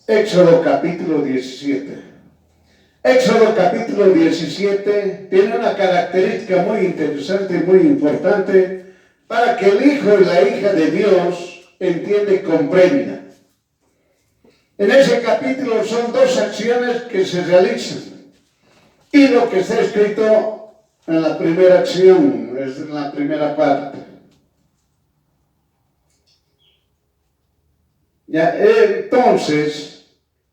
Éxodo capítulo 17. Éxodo capítulo 17 tiene una característica muy interesante y muy importante para que el hijo y la hija de Dios entienda y comprenda. En ese capítulo son dos acciones que se realizan y lo que está escrito en la primera acción, es en la primera parte. Ya, entonces,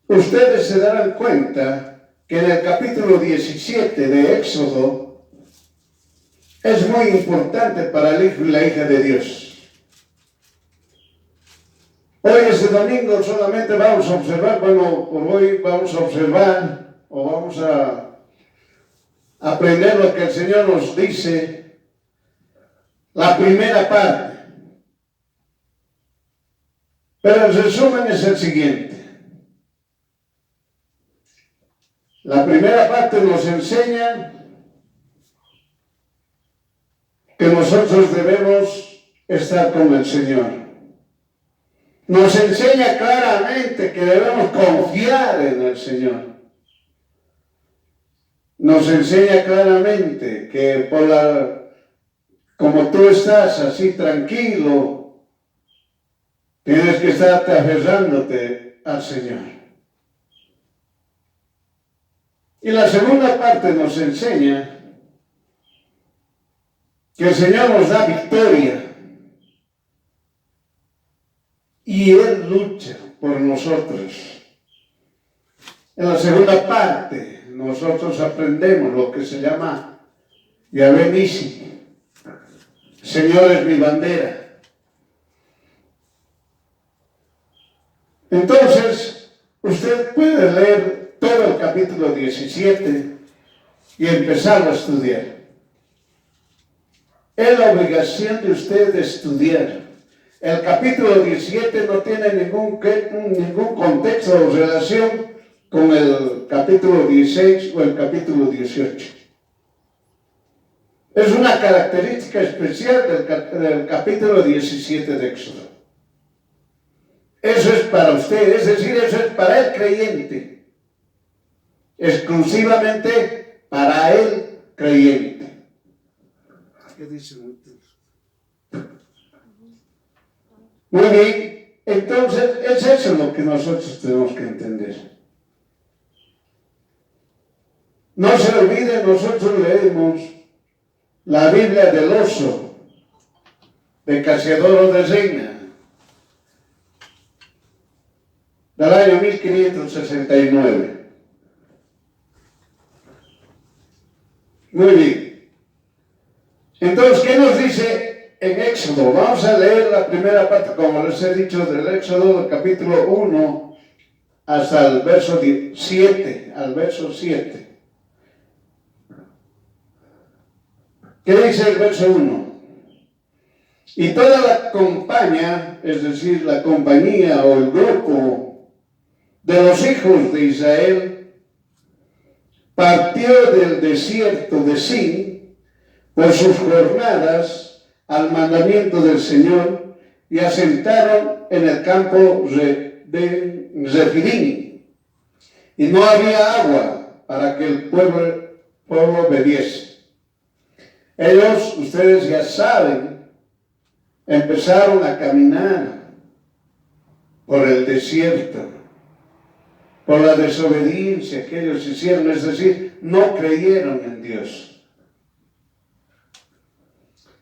ustedes se darán cuenta que en el capítulo 17 de Éxodo es muy importante para el hijo y la hija de Dios. Hoy este domingo solamente vamos a observar, bueno, por hoy vamos a observar o vamos a aprender lo que el Señor nos dice, la primera parte. Pero el resumen es el siguiente. La primera parte nos enseña que nosotros debemos estar con el Señor. Nos enseña claramente que debemos confiar en el Señor. Nos enseña claramente que como tú estás así tranquilo, tienes que estar aferrándote al Señor. Y la segunda parte nos enseña que el Señor nos da victoria y Él lucha por nosotros. En la segunda parte nosotros aprendemos lo que se llama Yahvé Nisi. Señor es mi bandera. Entonces, usted puede leer todo el capítulo 17 y empezar a estudiar. Es la obligación de usted de estudiar. El capítulo 17 no tiene ningún contexto o relación con el capítulo 16 o el capítulo 18. Es una característica especial del capítulo 17 de Éxodo. Eso es para usted, es decir, eso es para el creyente. Exclusivamente para el creyente. ¿Qué dicen ustedes? Muy bien, entonces es eso lo que nosotros tenemos que entender. No se olvide, nosotros leemos la Biblia del oso, de Casiodoro de Reina, del año 1569. Muy bien. Entonces, ¿qué nos dice en Éxodo? Vamos a leer la primera parte, como les he dicho, del Éxodo, del capítulo 1 hasta el verso 7, al verso 7. ¿Qué dice el verso 1? Y toda la compañía, es decir, la compañía o el grupo de los hijos de Israel, partió del desierto de Sin por sus jornadas al mandamiento del Señor y asentaron en el campo de Refidim. Y no había agua para que el pueblo bebiese. Ellos, ustedes ya saben, empezaron a caminar por el desierto, por la desobediencia que ellos hicieron, es decir, no creyeron en Dios.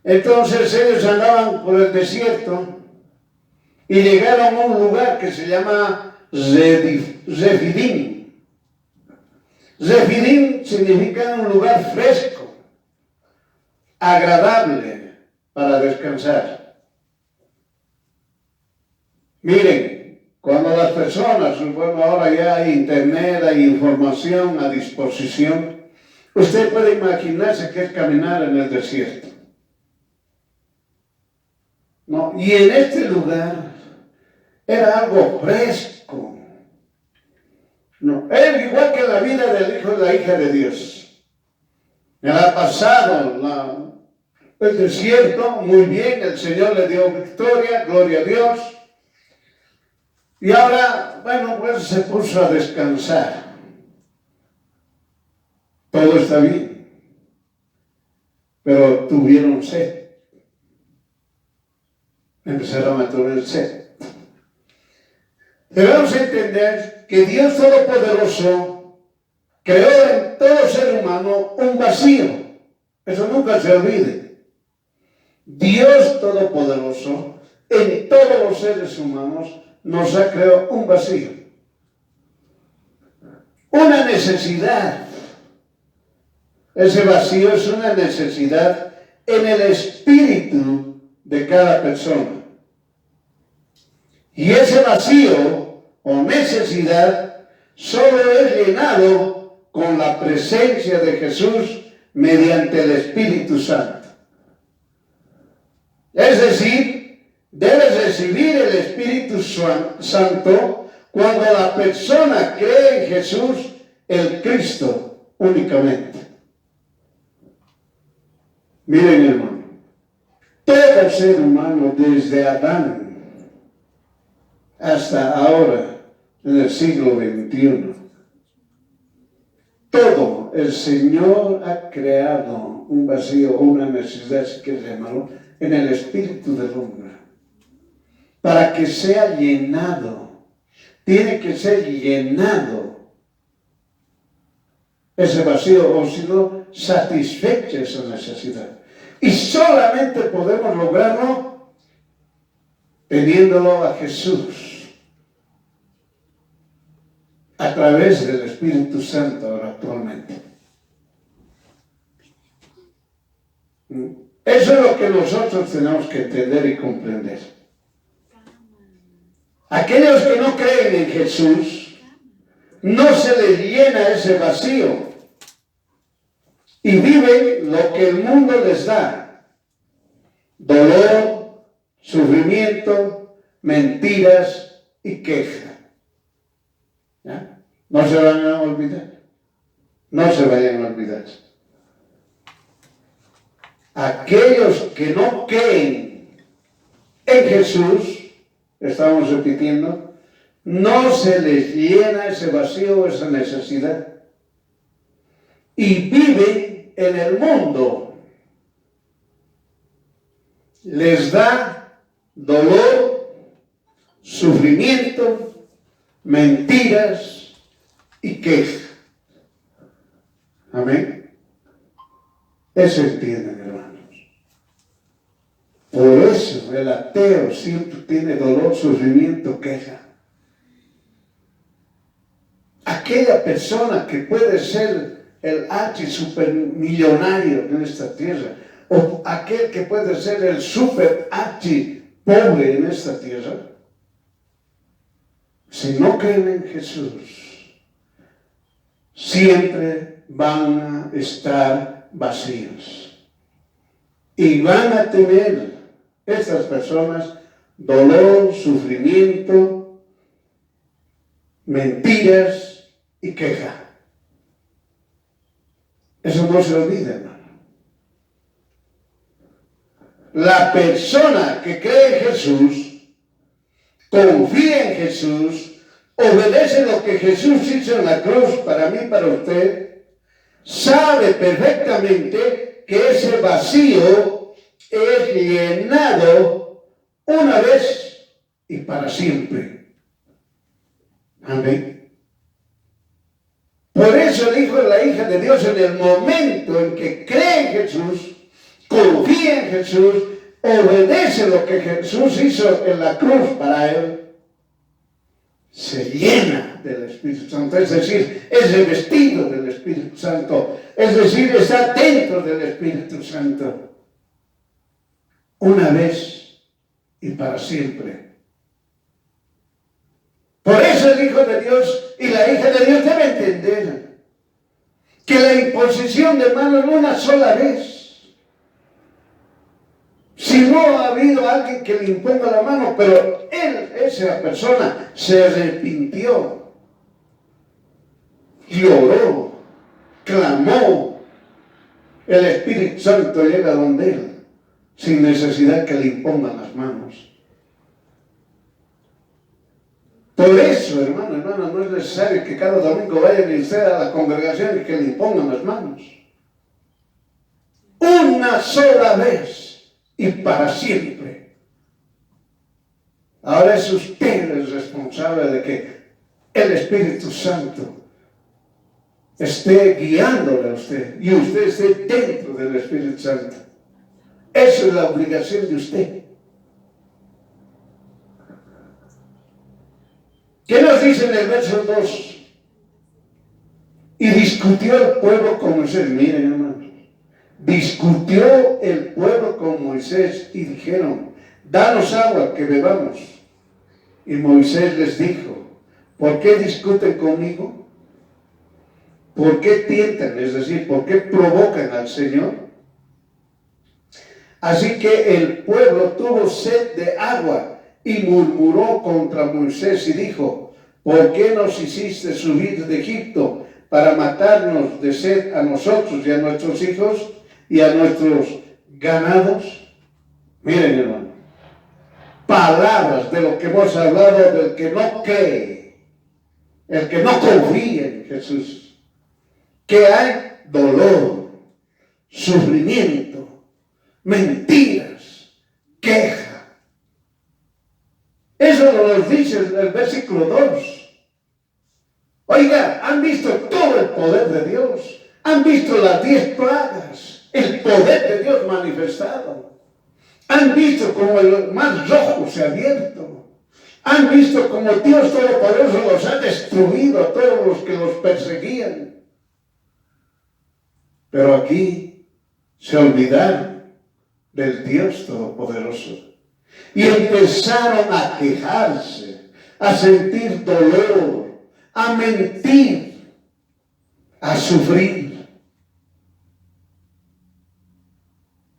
Entonces ellos andaban por el desierto y llegaron a un lugar que se llama Refidim. Refidim significa un lugar fresco, agradable para descansar. Miren, cuando las personas, bueno, ahora ya hay internet, hay información a disposición, usted puede imaginarse que es caminar en el desierto. ¿No? Y en este lugar era algo fresco. No, era igual que la vida del hijo y la hija de Dios. Me ha pasado el desierto, muy bien, el Señor le dio victoria, gloria a Dios. Y ahora, bueno, pues se puso a descansar. Todo está bien. Pero tuvieron sed. Empezaron a tener sed. Debemos entender que Dios Todopoderoso creó en todo ser humano un vacío. Eso nunca se olvide. Dios Todopoderoso en todos los seres humanos nos ha creado un vacío. Una necesidad. Ese vacío es una necesidad en el espíritu de cada persona. Y ese vacío o necesidad solo es llenado con la presencia de Jesús mediante el Espíritu Santo. Es decir, debes recibir el Espíritu Santo cuando la persona cree en Jesús, el Cristo, únicamente. Miren, hermano, todo ser humano desde Adán hasta ahora, en el siglo XXI, todo el Señor ha creado un vacío, una necesidad, si quieres llamarlo, en el espíritu del hombre, para que sea llenado. Tiene que ser llenado ese vacío, o si no, satisfecha esa necesidad. Y solamente podemos lograrlo teniéndolo a Jesús a través del Espíritu Santo ahora actualmente. Eso es lo que nosotros tenemos que entender y comprender. Aquellos que no creen en Jesús, no se les llena ese vacío y viven lo que el mundo les da: dolor, sufrimiento, mentiras y queja. ¿Ya? No se van a olvidar. No se vayan a olvidar. Aquellos que no creen en Jesús, estamos repitiendo, no se les llena ese vacío, esa necesidad. Y viven en el mundo. Les da dolor, sufrimiento, mentiras y queja. Amén. Eso entienden, hermanos. Por eso el ateo siempre tiene dolor, sufrimiento, queja. Aquella persona que puede ser el supermillonario en esta tierra, o aquel que puede ser el super pobre en esta tierra, si no creen en Jesús, siempre van a estar vacíos. Y van a tener estas personas dolor, sufrimiento, mentiras y queja. Eso no se olvida, hermano. La persona que cree en Jesús, confía en Jesús, obedece lo que Jesús hizo en la cruz para mí, para usted, sabe perfectamente que ese vacío es llenado una vez y para siempre. Amén. Por eso el Hijo y la hija de Dios, en el momento en que cree en Jesús, confía en Jesús, obedece lo que Jesús hizo en la cruz para él, se llena del Espíritu Santo, es decir, es revestido del Espíritu Santo, es decir, está dentro del Espíritu Santo, una vez y para siempre. Por eso el Hijo de Dios y la hija de Dios deben entender que la imposición de manos es una sola vez. Si no ha habido alguien que le imponga la mano, pero esa persona se arrepintió, lloró, clamó, el Espíritu Santo llega donde él, sin necesidad que le impongan las manos. Por eso, hermano, hermana, no es necesario que cada domingo vayan y usted a la congregación y que le impongan las manos. Una sola vez y para siempre. Ahora es usted el responsable de que el Espíritu Santo esté guiándole a usted y usted esté dentro del Espíritu Santo. Esa es la obligación de usted. ¿Qué nos dice en el verso 2? Y discutió el pueblo con Moisés. Miren, hermanos. Discutió el pueblo con Moisés y dijeron: danos agua que bebamos. Y Moisés les dijo: ¿por qué discuten conmigo? ¿Por qué tientan? Es decir, ¿por qué provocan al Señor? Así que el pueblo tuvo sed de agua y murmuró contra Moisés y dijo: ¿por qué nos hiciste subir de Egipto para matarnos de sed a nosotros y a nuestros hijos y a nuestros ganados? Miren, hermano, palabras de lo que hemos hablado del que no cree, el que no confía en Jesús, que hay dolor, sufrimiento, mentiras, queja. Eso nos dice el versículo 2. Oiga, han visto todo el poder de Dios, han visto las 10 plagas, el poder de Dios manifestado, han visto como el mar rojo se ha abierto, han visto como Dios Todopoderoso los ha destruido a todos los que los perseguían. Pero aquí se olvidaron del Dios Todopoderoso y empezaron a quejarse, a sentir dolor, a mentir, a sufrir.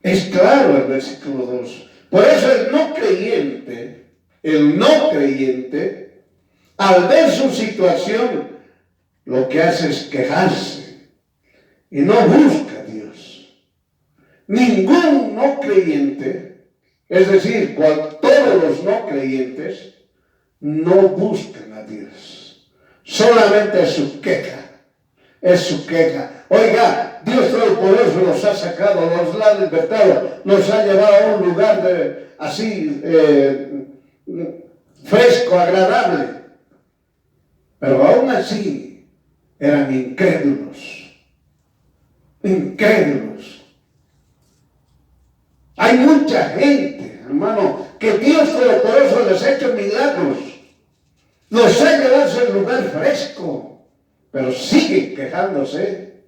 Es claro el versículo 2. Por eso el no creyente, al ver su situación, lo que hace es quejarse y no busca a Dios. Ningún no creyente, es decir, todos los no creyentes, no buscan a Dios. Solamente es su queja. Es su queja. Oiga, Dios Todopoderoso los ha sacado, los ha libertado, los ha llevado a un lugar fresco, agradable. Pero aún así eran incrédulos. Incrédulos. Hay mucha gente, hermano, que Dios Todopoderoso les ha hecho milagros. Los ha llevado a ese lugar fresco, pero siguen quejándose.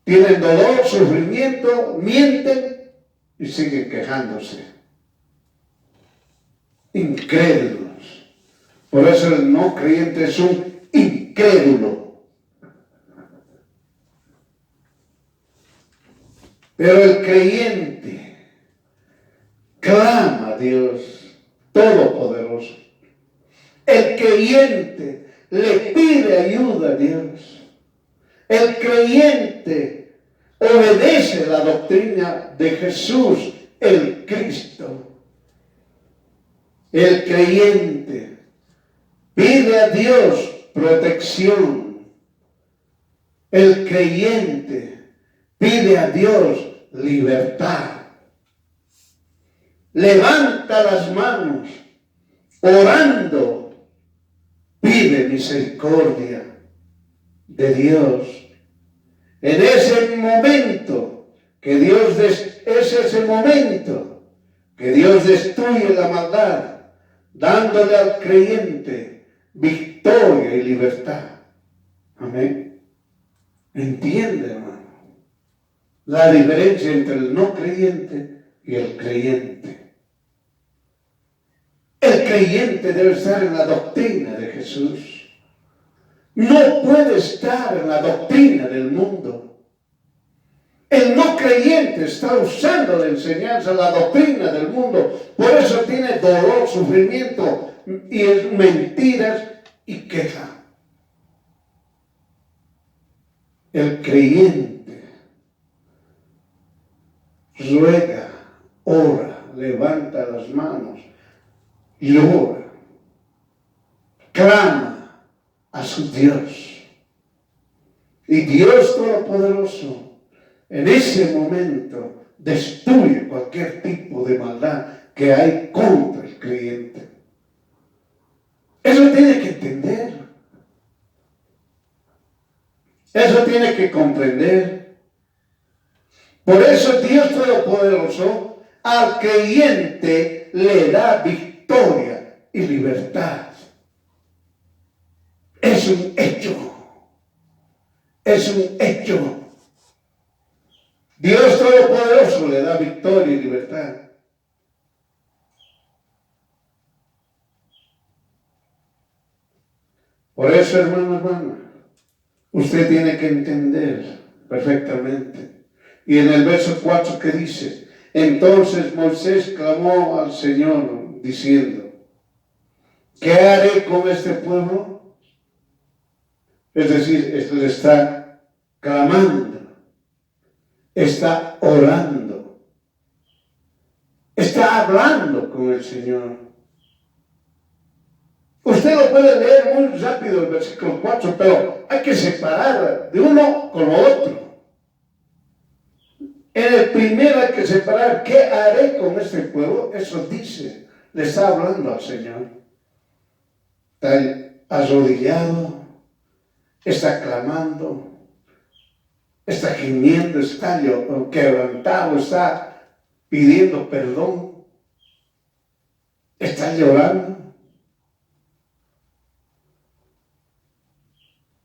Tienen dolor, sufrimiento, mienten y siguen quejándose. Incrédulos. Por eso el no creyente es un incrédulo. Pero el creyente clama a Dios Todopoderoso. El creyente le pide ayuda a Dios. El creyente obedece la doctrina de Jesús, el Cristo. El creyente pide a Dios protección. El creyente pide a Dios libertad. Levanta las manos, orando, pide misericordia de Dios. En ese momento que Dios destruye la maldad, dándole al creyente victoria y libertad. Amén. ¿Entiende, hermano? La diferencia entre el no creyente y el creyente. El creyente debe estar en la doctrina de Jesús. No puede estar en la doctrina del mundo. El no creyente está usando la enseñanza, la doctrina del mundo. Por eso tiene dolor, sufrimiento y mentiras y queja. El creyente ruega, ora, levanta las manos y ora. clama a su Dios. Y Dios Todopoderoso en ese momento destruye cualquier tipo de maldad que hay contra el creyente. Eso tiene que entender. Eso tiene que comprender. Por eso Dios Todopoderoso al creyente le da victoria y libertad. Es un hecho. Es un hecho. Dios Todopoderoso le da victoria y libertad. Por eso, hermano, usted tiene que entender perfectamente. Y en el verso 4 que dice, entonces Moisés clamó al Señor diciendo, ¿qué haré con este pueblo? Es decir, él está clamando, está orando, está hablando con el Señor. Usted lo puede leer muy rápido el versículo 4, pero hay que separar de uno con lo otro. En el primero hay que separar qué haré con este pueblo. Eso dice, le está hablando al Señor. Está arrodillado, está clamando, está gimiendo, está quebrantado, está pidiendo perdón, está llorando.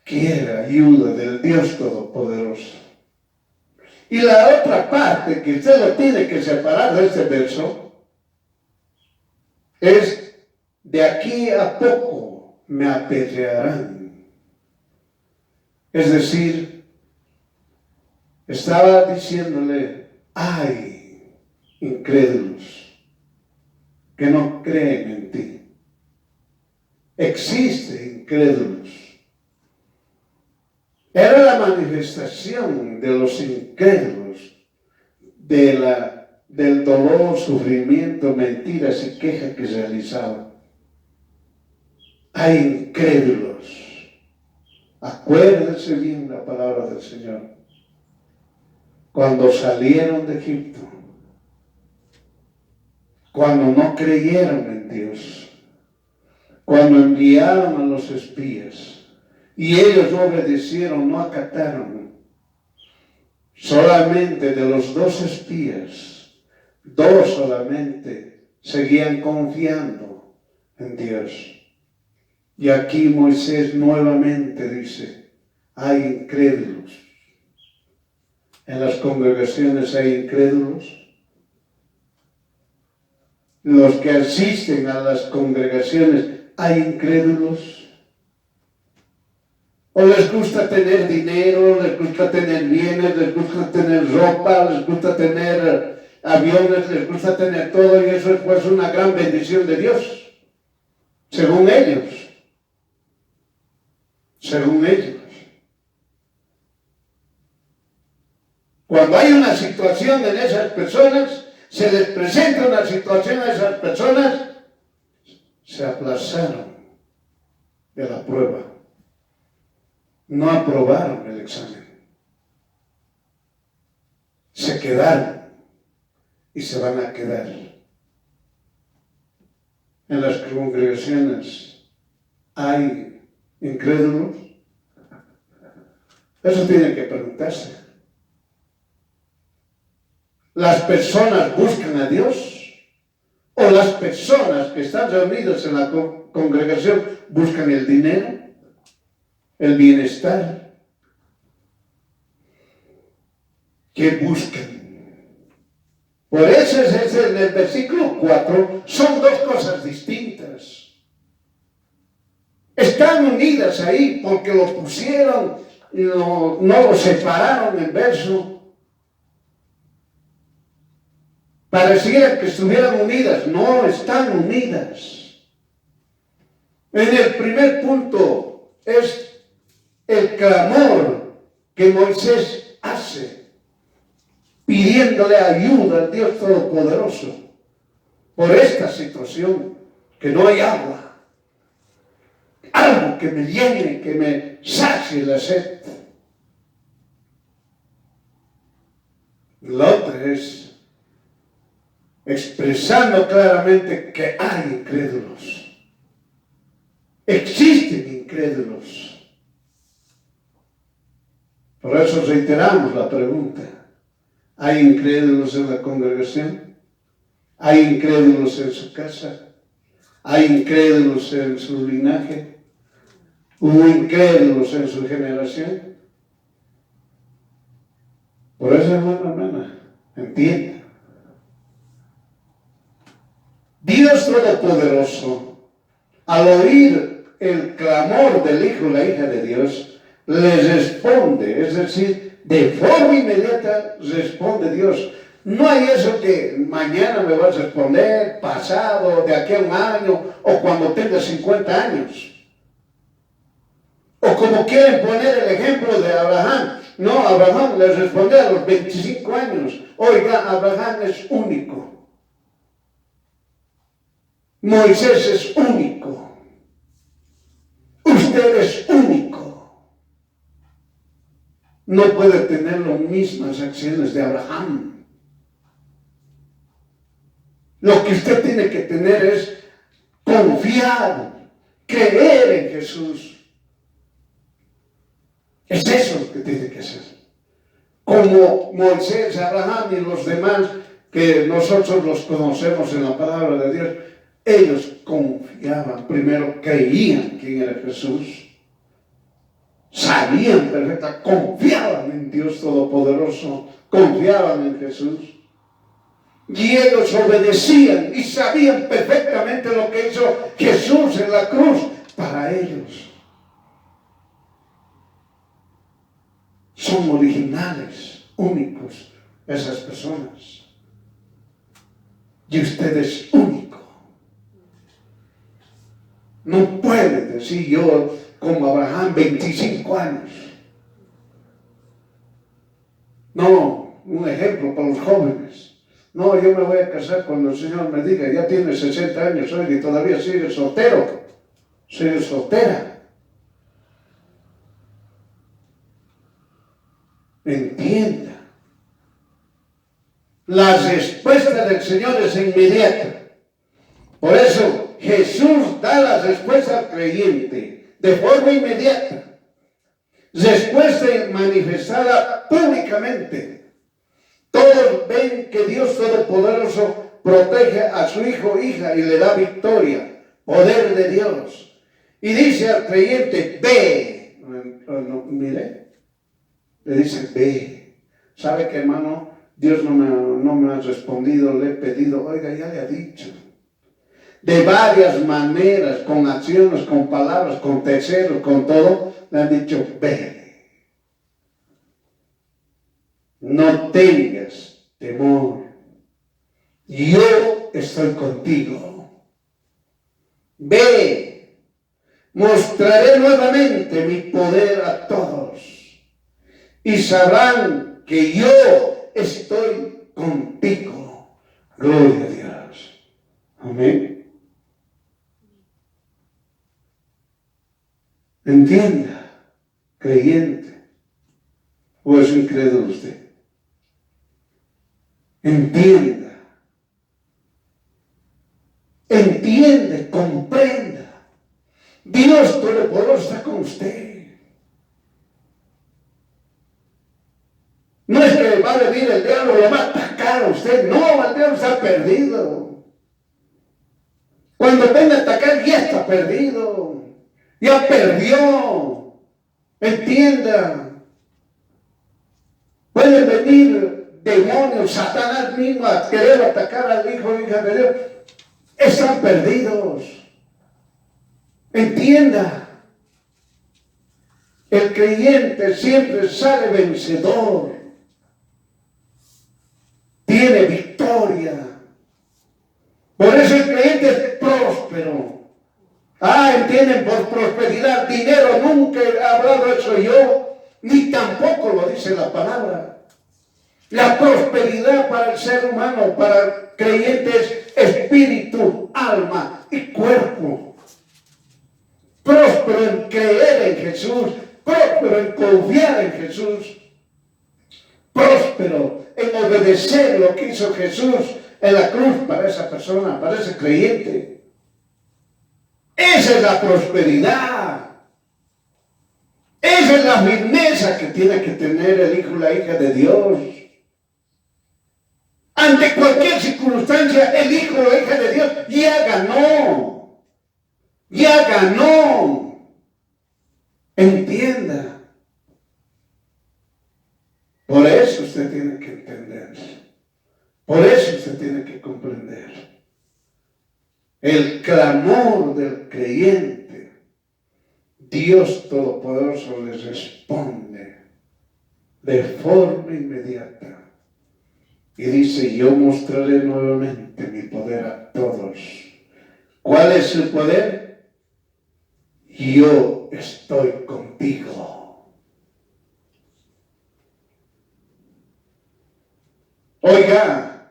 Quiere ayuda del Dios Todopoderoso. Y la otra parte que usted lo tiene que separar de este verso es, de aquí a poco me apedrearán. Es decir, estaba diciéndole, ay, incrédulos, que no creen en ti. Existen incrédulos. Era la manifestación de los incrédulos, del dolor, sufrimiento, mentiras y quejas que realizaban. Hay incrédulos. Acuérdense bien la palabra del Señor. Cuando salieron de Egipto, cuando no creyeron en Dios, cuando enviaron a los espías, y ellos no obedecieron, no acataron. Solamente de los 2 espías, 2 solamente seguían confiando en Dios. Y aquí Moisés nuevamente dice, hay incrédulos. En las congregaciones hay incrédulos. Los que asisten a las congregaciones hay incrédulos. O les gusta tener dinero, les gusta tener bienes, les gusta tener ropa, les gusta tener aviones, les gusta tener todo, y eso es pues una gran bendición de Dios, según ellos. Según ellos. Cuando hay una situación en esas personas, se les presenta una situación a esas personas, se aplazaron de la prueba. No aprobaron el examen. Se quedaron y se van a quedar. En las congregaciones hay incrédulos. Eso tiene que preguntarse. ¿Las personas buscan a Dios? ¿O las personas que están reunidas en la congregación buscan el dinero? ¿El bienestar? ¿Qué buscan? Por eso es en el versículo 4, son 2 cosas distintas. Están unidas ahí porque lo pusieron, no lo separaron en verso. Pareciera que estuvieran unidas. No, están unidas. En el primer punto es el clamor que Moisés hace, pidiéndole ayuda al Dios Todopoderoso por esta situación, que no hay agua. algo que me llene, que me sacie la sed. La otra es expresando claramente que hay incrédulos. Existen incrédulos. Por eso reiteramos la pregunta. ¿Hay incrédulos en la congregación? ¿Hay incrédulos en su casa? ¿Hay incrédulos en su linaje? ¿Hubo incrédulos en su generación? Por eso, hermana, entienda. Dios Todopoderoso, al oír el clamor del Hijo y la hija de Dios, les responde, es decir, de forma inmediata responde Dios. No hay eso que mañana me vas a responder, pasado, de aquí a un año, o cuando tenga 50 años. O como quieren poner el ejemplo de Abraham. No, Abraham les respondió a los 25 años. Oiga, Abraham es único. Moisés es único. Usted es único. No puede tener las mismas acciones de Abraham. Lo que usted tiene que tener es confiar, creer en Jesús. Es eso lo que tiene que hacer. Como Moisés, Abraham y los demás que nosotros los conocemos en la palabra de Dios, ellos confiaban, primero creían quién era Jesús, sabían perfectamente, confiaban en Dios Todopoderoso, confiaban en Jesús. Y ellos obedecían y sabían perfectamente lo que hizo Jesús en la cruz para ellos. Son originales, únicos, esas personas. Y usted es único. No puede decir yo, como Abraham, 25 años. No, un ejemplo para los jóvenes. No, yo me voy a casar cuando el Señor me diga, ya tiene 60 años hoy y todavía sigue soltero, sigue soltera. Entienda. La respuesta del Señor es inmediata. Por eso Jesús da la respuesta al creyente de forma inmediata. Respuesta manifestada públicamente. Todos ven que Dios Todopoderoso protege a su hijo o hija y le da victoria, poder de Dios. Y dice al creyente, ve. Mire, le dice, ve. ¿Sabe qué, hermano? Dios no me ha respondido, le he pedido, oiga, ya le ha dicho. De varias maneras, con acciones, con palabras, con terceros, con todo, le han dicho, ve. No tengas temor. Yo estoy contigo. Ve. Mostraré nuevamente mi poder a todos. Y sabrán que yo estoy contigo. Gloria a Dios. Amén. Entienda, creyente, o es incrédulo usted. Entienda, comprenda. Dios Todopoderoso está con usted. No es que va a venir el diablo y lo va a atacar a usted. No, el diablo está perdido. Cuando venga a atacar ya está perdido. Ya perdió. Entienda. Pueden venir demonios, Satanás mismo a querer atacar al hijo y hija de Dios. Están perdidos. Entienda. El creyente siempre sale vencedor. Tiene victoria. Por eso el creyente es próspero. Entienden, por prosperidad, dinero, nunca he hablado eso yo, ni tampoco lo dice la palabra. La prosperidad para el ser humano, para el creyente es espíritu, alma y cuerpo. próspero en creer en Jesús, próspero en confiar en Jesús, próspero en obedecer lo que hizo Jesús en la cruz para esa persona, para ese creyente. Esa es la prosperidad. Esa es la firmeza que tiene que tener el hijo y la hija de Dios. Ante cualquier circunstancia, el hijo o la hija de Dios ya ganó. Ya ganó. Entienda. Por eso usted tiene que entender. Por eso usted tiene que comprender. El clamor del creyente, Dios Todopoderoso les responde de forma inmediata. Y dice, yo mostraré nuevamente mi poder a todos. ¿Cuál es el poder? Yo estoy contigo. Oiga,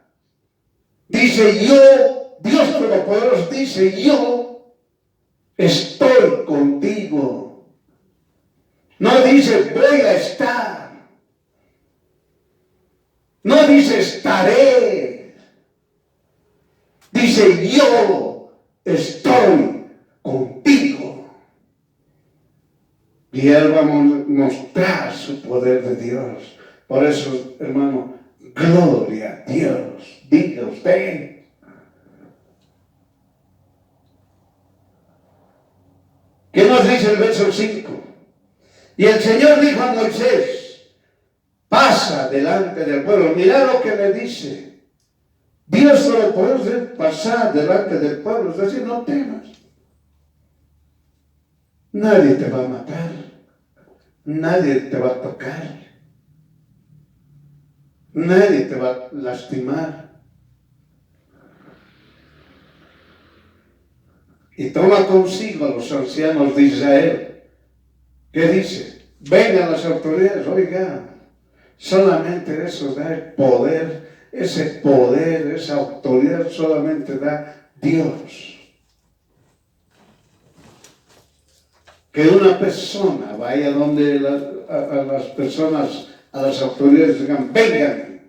dice Dios Todopoderoso dice, yo estoy contigo. No dice, voy a estar. No dice, estaré. Dice, yo estoy contigo. Y Él va a mostrar su poder de Dios. Por eso, hermano, gloria a Dios. Diga usted. ¿Qué nos dice el verso 5? Y el Señor dijo a Moisés, pasa delante del pueblo. Mira lo que le dice. Dios solo puede pasar delante del pueblo. Es decir, no temas. Nadie te va a matar. Nadie te va a tocar. Nadie te va a lastimar. Y toma consigo a los ancianos de Israel. ¿Qué dice? Vengan las autoridades, oiga, solamente eso da el poder, ese poder, esa autoridad solamente da Dios. Que una persona vaya donde a las personas, a las autoridades, digan, vengan,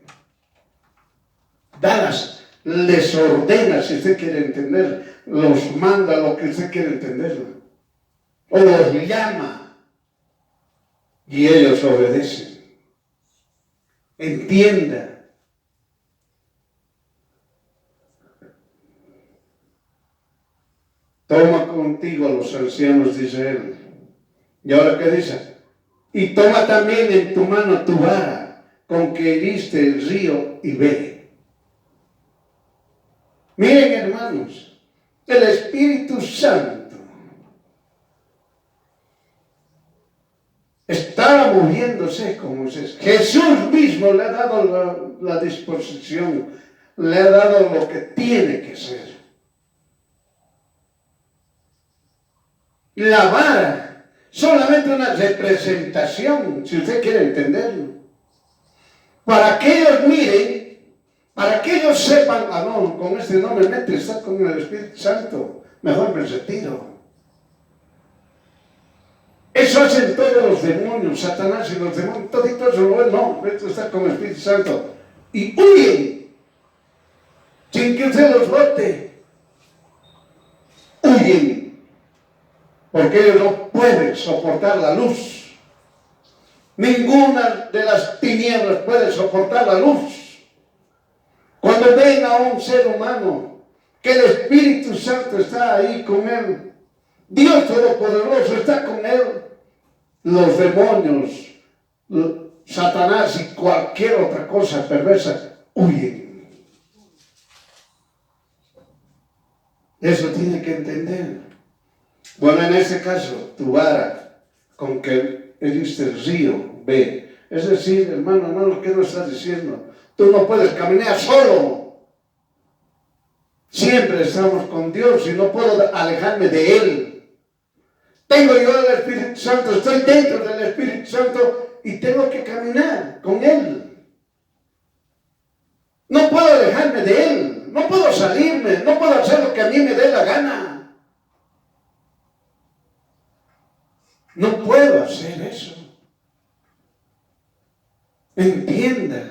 dalas, les ordena, si usted quiere entender, los manda lo que usted quiere entender, o los llama, y ellos obedecen. Entienda. Toma contigo a los ancianos de Israel. ¿Y ahora qué dice? Y toma también en tu mano tu vara, con que heriste el río, y ve. Miren, hermanos, el Espíritu Santo estaba moviéndose como Moisés. Jesús mismo le ha dado la disposición, le ha dado lo que tiene que ser. La vara, solamente una representación, si usted quiere entenderlo. Para que ellos miren, para que ellos sepan, no, con este no me mete, está con el Espíritu Santo, mejor me retiro. Eso hacen todos los demonios, Satanás y los demonios, todo eso lo ven, no, esto está con el Espíritu Santo. Y huyen, sin que usted los bote. Huyen, porque ellos no pueden soportar la luz. Ninguna de las tinieblas puede soportar la luz. Cuando ven a un ser humano, que el Espíritu Santo está ahí con él, Dios Todopoderoso está con él, los demonios, Satanás y cualquier otra cosa perversa huyen. Eso tiene que entender. Bueno, en este caso, tu vara con que heriste el río, ve. Es decir, hermano, ¿qué nos estás diciendo? Tú no puedes caminar solo. Siempre estamos con Dios y no puedo alejarme de Él. Tengo yo el Espíritu Santo, estoy dentro del Espíritu Santo y tengo que caminar con Él. No puedo alejarme de Él, no puedo salirme, no puedo hacer lo que a mí me dé la gana. No puedo hacer eso. Entienda.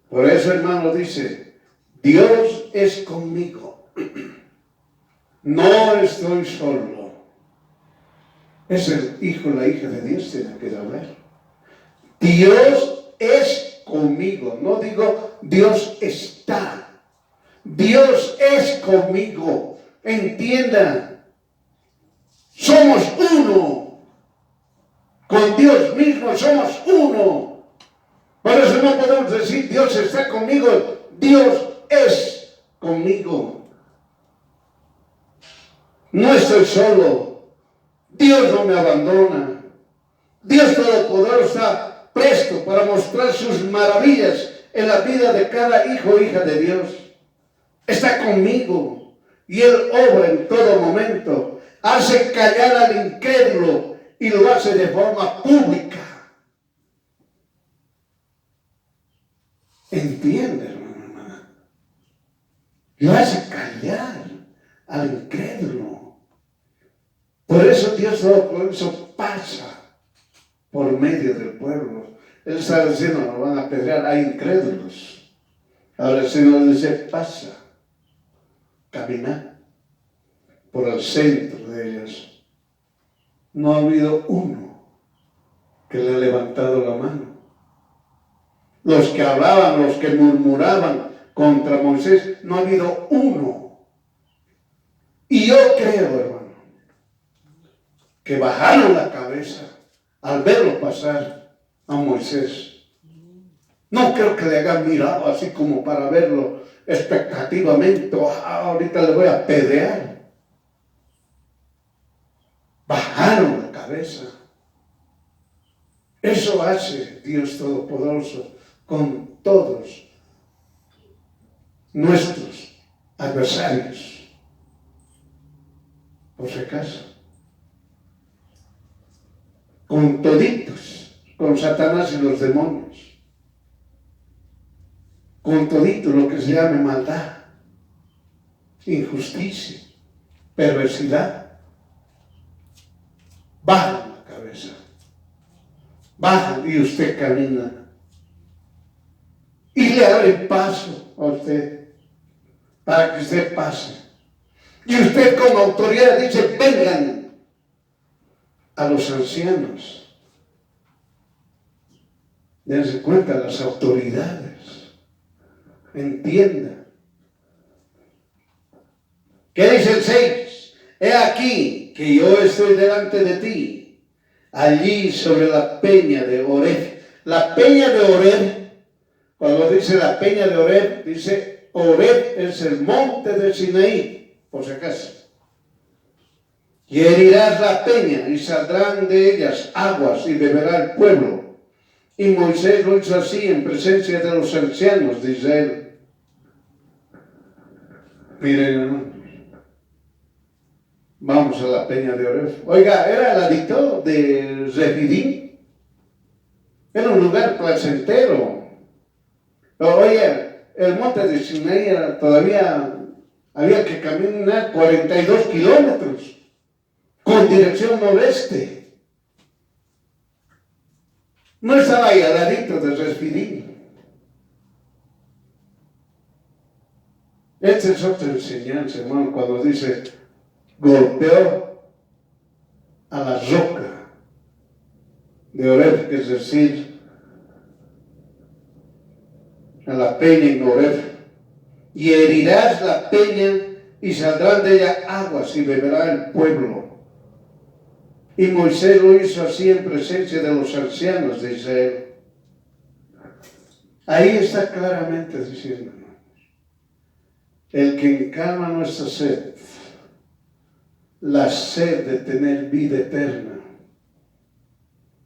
Por eso, hermano, dice, Dios es conmigo. No estoy solo. Es el hijo, la hija de Dios tiene que hablar. Dios es conmigo. No digo Dios está. Dios es conmigo. Entienda. Somos uno. Con Dios mismo somos uno. Por eso no podemos decir Dios está conmigo. Dios es conmigo. No estoy solo. Dios no me abandona. Dios Todopoderoso está presto para mostrar sus maravillas en la vida de cada hijo o hija de Dios. Está conmigo y Él obra en todo momento. Hace callar al incrédulo y lo hace de forma pública. ¿Entiende, hermano, hermana? Lo hace callar al incrédulo. Por eso Dios Todopoderoso pasa por medio del pueblo. Él está diciendo, nos van a apedrear, hay incrédulos. Ahora el Señor dice, pasa, camina por el centro de ellos. No ha habido uno que le ha levantado la mano. Los que hablaban, los que murmuraban contra Moisés, no ha habido uno. Y yo creo, hermano, que bajaron la cabeza al verlo pasar a Moisés. No creo que le hayan mirado así como para verlo expectativamente. Ahorita le voy a apedrear. Bajaron la cabeza. Eso hace Dios Todopoderoso con todos nuestros adversarios. Por si acaso. Con toditos, con Satanás y los demonios. Con todito lo que se llame maldad, injusticia, perversidad. Bajan la cabeza. Bajan y usted camina. Y le abren paso a usted para que usted pase. Y usted con autoridad dice, vengan a los ancianos. Dense cuenta, las autoridades. Entienda. ¿Qué dice el 6? He aquí que yo estoy delante de ti, allí sobre la peña de Oreb. La peña de Oreb, cuando dice la peña de Oreb, dice Oreb es el monte de Sinaí, por si acaso. Y herirás la peña y saldrán de ellas aguas y beberá el pueblo. Y Moisés lo hizo así en presencia de los ancianos de Israel. Miren, hermano, vamos a la peña de Oreb. Oiga, era el adicto de Refidim. Era un lugar placentero. Pero oye, el monte de Sinaí todavía había que caminar 42 kilómetros con dirección noreste. No estaba ahí al ladito de Refidim. Esta es otra enseñanza, hermano, cuando dice golpeó a la roca de Oreb, es decir, a la peña en Oreb, y herirás la peña y saldrán de ella aguas y beberá el pueblo. Y Moisés lo hizo así en presencia de los ancianos de Israel. Ahí está claramente diciendo, el que encalma nuestra sed, la sed de tener vida eterna,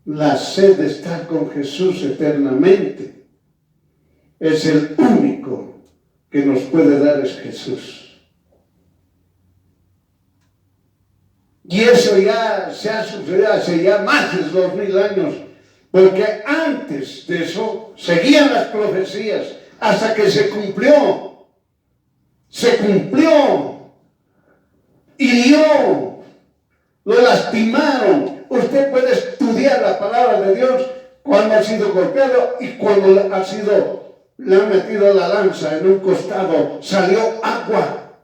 la sed de estar con Jesús eternamente, es el único que nos puede dar es Jesús. Y eso ya se ha sucedido hace ya más de 2000 años, porque antes de eso seguían las profecías hasta que se cumplió. Se cumplió. hirió, lo lastimaron. Usted puede estudiar la palabra de Dios cuando ha sido golpeado y cuando le han metido la lanza en un costado, salió agua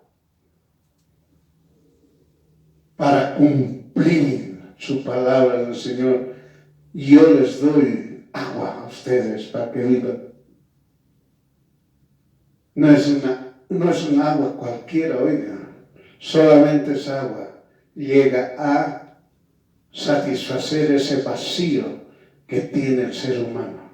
para cumplir su palabra del Señor. Yo les doy agua a ustedes para que vivan. No es un agua cualquiera, oiga, solamente es agua. Llega a satisfacer ese vacío que tiene el ser humano.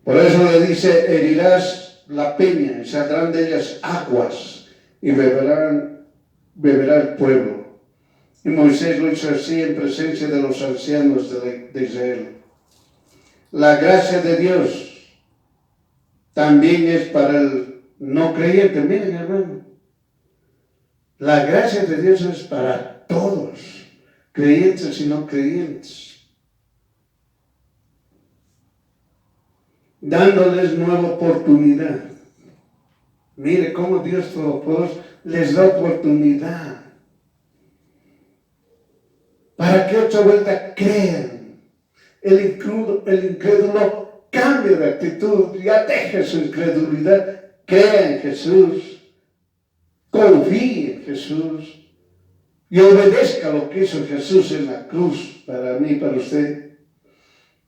Por eso le dice, herirás la peña y saldrán de ellas aguas y beberá el pueblo. Y Moisés lo hizo así en presencia de los ancianos de Israel. La gracia de Dios también es para el no creyente. Miren, hermano, la gracia de Dios es para todos, creyentes y no creyentes, dándoles nueva oportunidad. Mire cómo Dios Todopoderoso les da oportunidad para que otra vuelta crean. El incrédulo cambia de actitud, ya deje su incredulidad, crea en Jesús, confíe en Jesús y obedezca lo que hizo Jesús en la cruz para mí, para usted.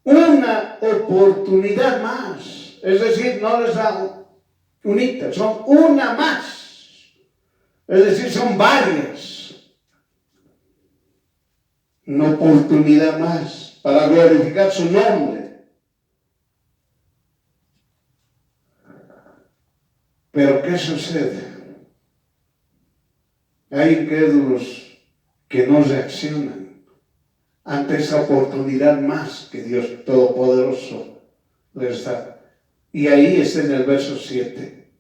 Una oportunidad más, es decir, no les da unita, son una más, es decir, son varias. Una oportunidad más para glorificar su nombre. Pero ¿qué sucede? Hay incrédulos que no reaccionan ante esa oportunidad más que Dios Todopoderoso les da. Y ahí está en el verso 7.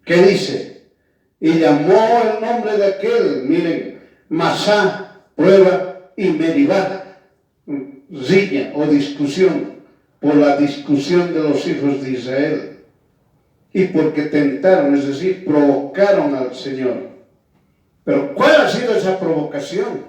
¿Qué dice? Y llamó el nombre de aquel, miren, Masá, prueba, y Meribá, riña o discusión, por la discusión de los hijos de Israel. Y porque tentaron, es decir, provocaron al Señor. Pero ¿cuál ha sido esa provocación?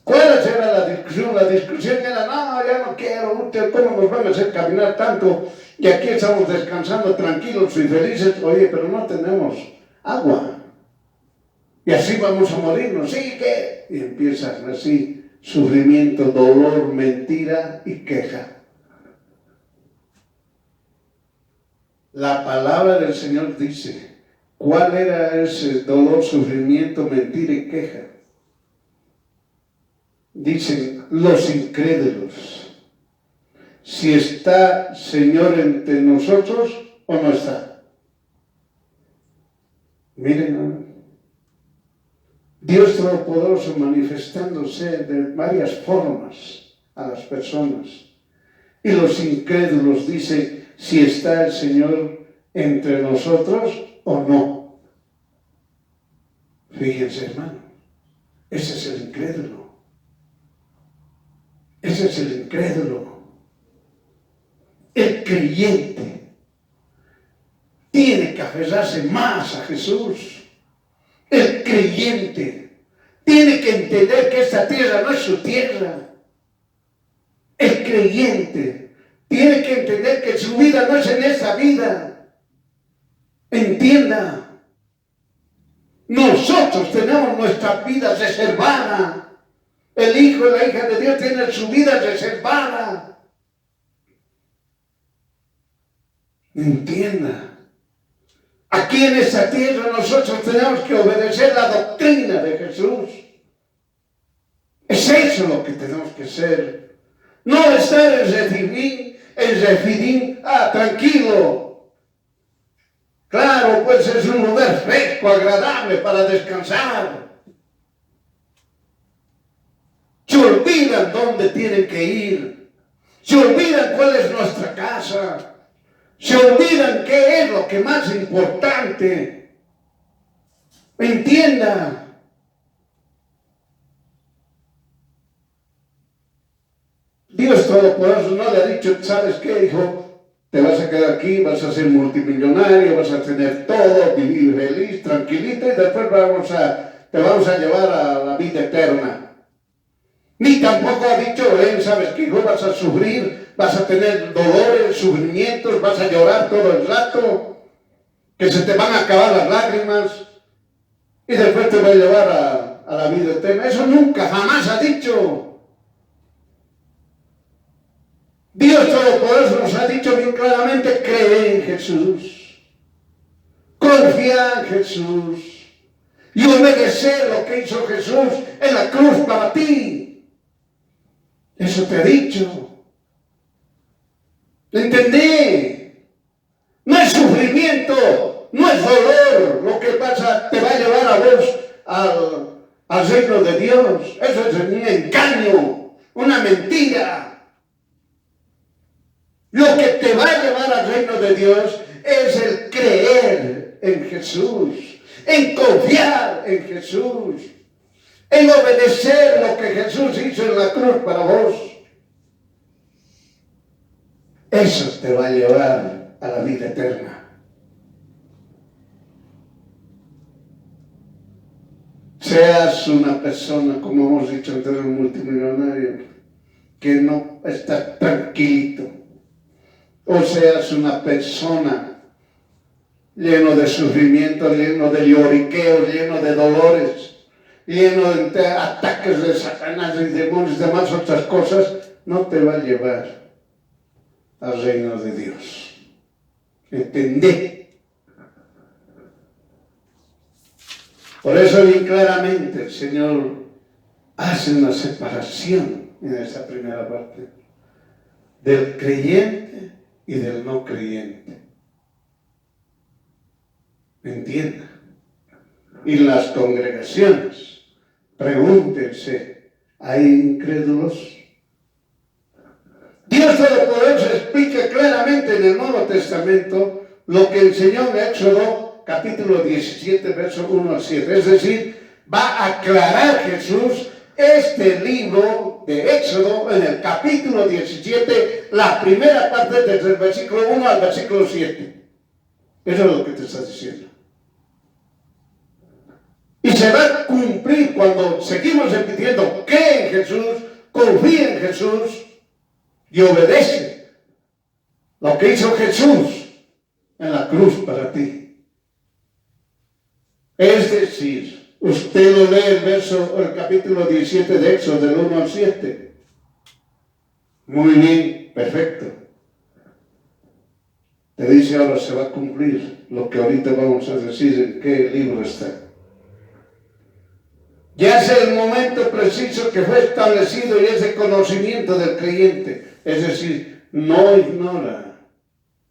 ¿Cuál era la discusión? La discusión era, no, ya no quiero, ¿cómo nos van a hacer caminar tanto? Y aquí estamos descansando tranquilos y felices. Oye, pero no tenemos agua. Y así vamos a morirnos. ¿Sí qué? Y empiezan así, sufrimiento, dolor, mentira y queja. La palabra del Señor dice, ¿cuál era ese dolor, sufrimiento, mentira y queja? Dicen los incrédulos. Si está Señor entre nosotros o no está. Miren, Dios Todopoderoso manifestándose de varias formas a las personas. Y los incrédulos dicen si está el Señor entre nosotros o no. Fíjense, hermano, ese es el incrédulo. Ese es el incrédulo. El creyente tiene que aferrarse más a Jesús. El creyente tiene que entender que esta tierra no es su tierra. El creyente tiene que entender que su vida no es en esta vida. Entienda. Nosotros tenemos nuestra vida reservada. El hijo y la hija de Dios tienen su vida reservada. Entienda. Aquí en esta tierra nosotros tenemos que obedecer la doctrina de Jesús. Es eso lo que tenemos que hacer. No estar en Refidim, tranquilo. Claro, pues es un lugar fresco, agradable para descansar. Se olvidan dónde tienen que ir. Se olvidan cuál es nuestra casa. Se olvidan qué es lo que más importante. Entienda. Dios Todopoderoso no le ha dicho, ¿sabes qué, hijo? Te vas a quedar aquí, vas a ser multimillonario, vas a tener todo, vivir feliz, tranquilito, y después te vamos a llevar a la vida eterna. Ni tampoco ha dicho él, ¿sabes qué, hijo? Vas a sufrir, vas a tener dolores, sufrimientos, vas a llorar todo el rato, que se te van a acabar las lágrimas, y después te va a llevar a la vida eterna. Eso nunca, jamás ha dicho. Dios Todopoderoso nos ha dicho bien claramente: cree en Jesús, confía en Jesús y obedecer lo que hizo Jesús en la cruz para ti. Eso te ha dicho. ¿Entendí? No es sufrimiento, no es dolor lo que pasa, te va a llevar a vos al reino de Dios. Eso es un engaño, una mentira. Lo que te va a llevar al reino de Dios es el creer en Jesús, en confiar en Jesús, en obedecer lo que Jesús hizo en la cruz para vos. Eso te va a llevar a la vida eterna. Seas una persona, como hemos dicho antes, un multimillonario, que no está tranquilito, o seas una persona lleno de sufrimiento, lleno de lloriqueos, lleno de dolores, lleno de ataques de Satanás y demonios y demás otras cosas, no te va a llevar al reino de Dios. ¿Entendé? Por eso bien claramente el Señor hace una separación en esa primera parte del creyente y del no creyente. ¿Me entienden? Y las congregaciones, pregúntense, ¿hay incrédulos? Dios Todopoderoso explica claramente en el Nuevo Testamento lo que enseñó en Éxodo capítulo 17, verso 1 al 7. Es decir, va a aclarar Jesús este libro de Éxodo en el capítulo 17, la primera parte desde el versículo 1 al versículo 7. Eso es lo que te está diciendo. Y se va a cumplir cuando seguimos repitiendo: cree en Jesús, confía en Jesús y obedece lo que hizo Jesús en la cruz para ti. Es decir, usted lo lee el capítulo 17 de Éxodo, del 1 al 7. Muy bien, perfecto. Te dice ahora se va a cumplir lo que ahorita vamos a decir en qué libro está. Ya es el momento preciso que fue establecido y es el conocimiento del creyente. Es decir, no ignora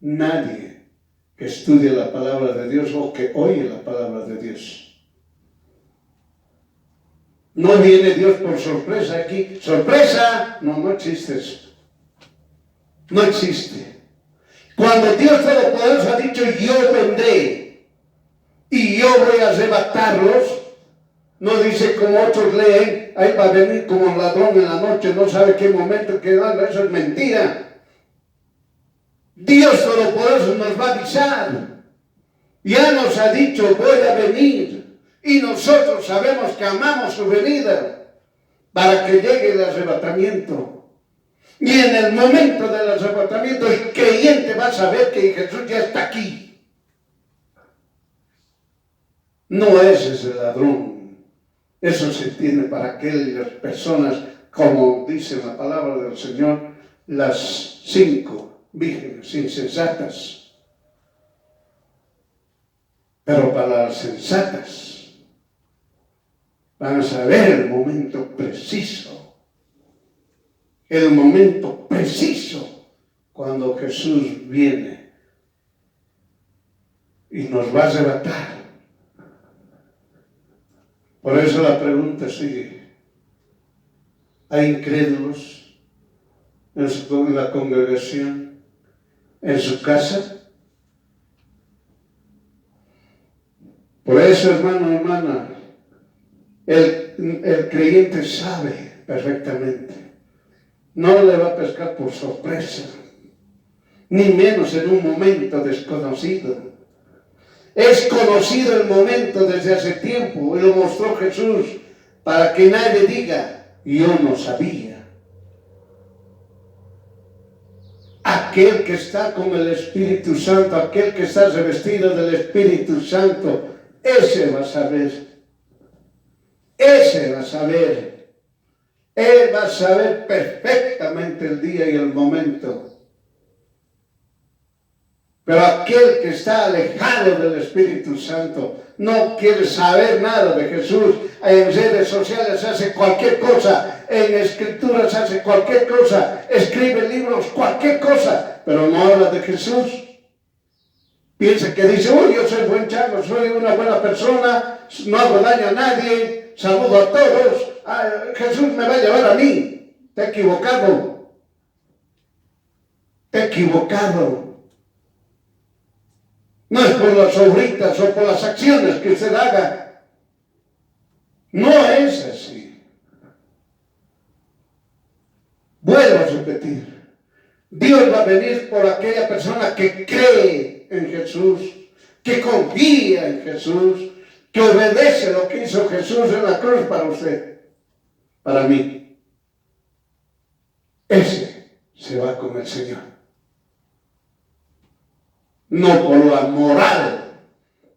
nadie que estudie la palabra de Dios o que oye la palabra de Dios. No viene Dios por sorpresa aquí. ¡Sorpresa! No existe eso. No existe. Cuando Dios Todopoderoso ha dicho: yo vendré y yo voy a arrebatarlos, no dice como otros leen: ahí va a venir como un ladrón en la noche, no sabe qué momento quedar. Eso es mentira. Dios Todopoderoso nos va a avisar. Ya nos ha dicho: voy a venir. Y nosotros sabemos que amamos su venida para que llegue el arrebatamiento. Y en el momento del arrebatamiento el creyente va a saber que Jesús ya está aquí. No es ese ladrón. Eso se tiene para aquellas personas, como dice la palabra del Señor, las 5 vírgenes insensatas. Pero para las sensatas van a saber el momento preciso. El momento preciso cuando Jesús viene y nos va a arrebatar. Por eso la pregunta sigue: ¿hay incrédulos en la congregación, en su casa? Por eso, hermano, hermana, el creyente sabe perfectamente. No le va a pescar por sorpresa. ni menos en un momento desconocido. Es conocido el momento desde hace tiempo y lo mostró Jesús para que nadie diga, yo no sabía. Aquel que está con el Espíritu Santo, aquel que está revestido del Espíritu Santo, ese va a saber. Ese va a saber. Él va a saber perfectamente el día y el momento. Pero aquel que está alejado del Espíritu Santo no quiere saber nada de Jesús. En redes sociales hace cualquier cosa, en escrituras hace cualquier cosa, escribe libros, cualquier cosa, pero no habla de Jesús. Piensa que dice, uy, yo soy buen chavo, soy una buena persona, no hago daño a nadie, saludo a todos, Jesús me va a llevar a mí. Te he equivocado. Te he equivocado. No es por las obritas o por las acciones que usted haga. No es así. Vuelvo a repetir. Dios va a venir por aquella persona que cree en Jesús, que confía en Jesús, que obedece lo que hizo Jesús en la cruz para usted, para mí. Ese se va con el Señor. No por la moral.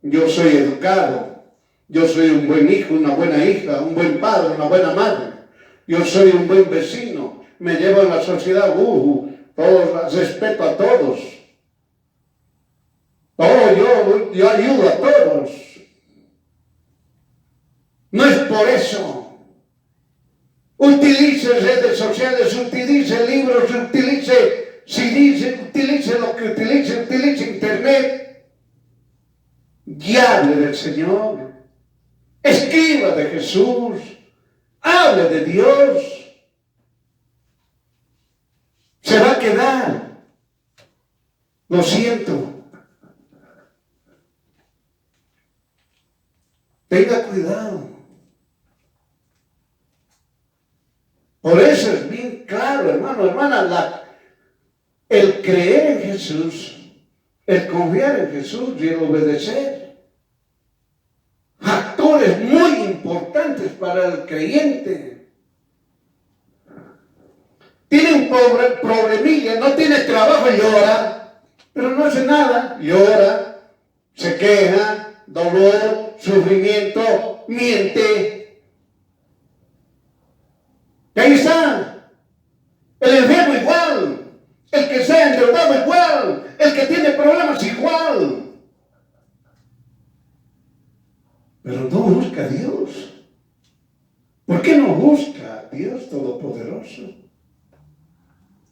Yo soy educado. Yo soy un buen hijo, una buena hija, un buen padre, una buena madre. Yo soy un buen vecino. Me llevo en la sociedad. Respeto a todos. Yo ayudo a todos. No es por eso. Utilice redes sociales, utilice libros, utilice lo que utilice internet, y hable del Señor, escriba de Jesús, hable de Dios. Se va a quedar. Lo siento. Tenga cuidado. Por eso es bien claro, hermano, hermana, el creer en Jesús, el confiar en Jesús y el obedecer. Factores muy importantes para el creyente. Tiene un problemilla, no tiene trabajo y llora, pero no hace nada. Llora, se queja, dolor, sufrimiento, miente. Y ahí está. El enfermo igual. El que sea endeudado igual, el que tiene problemas igual. Pero no busca a Dios. ¿Por qué no busca a Dios Todopoderoso?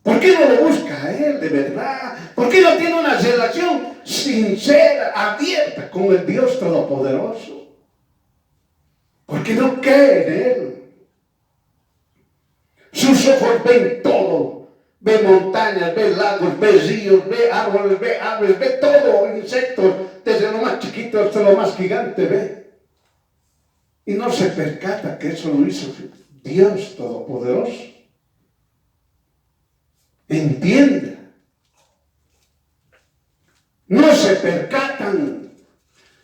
¿Por qué no lo busca a Él de verdad? ¿Por qué no tiene una relación sincera, abierta con el Dios Todopoderoso? ¿Por qué no cree en Él? Sus ojos ven todo. Ve montañas, ve lagos, ve ríos, ve árboles, ve aves, ve todo, insectos, desde lo más chiquito hasta lo más gigante, ve. Y no se percata que eso lo hizo Dios Todopoderoso. Entienda. No se percatan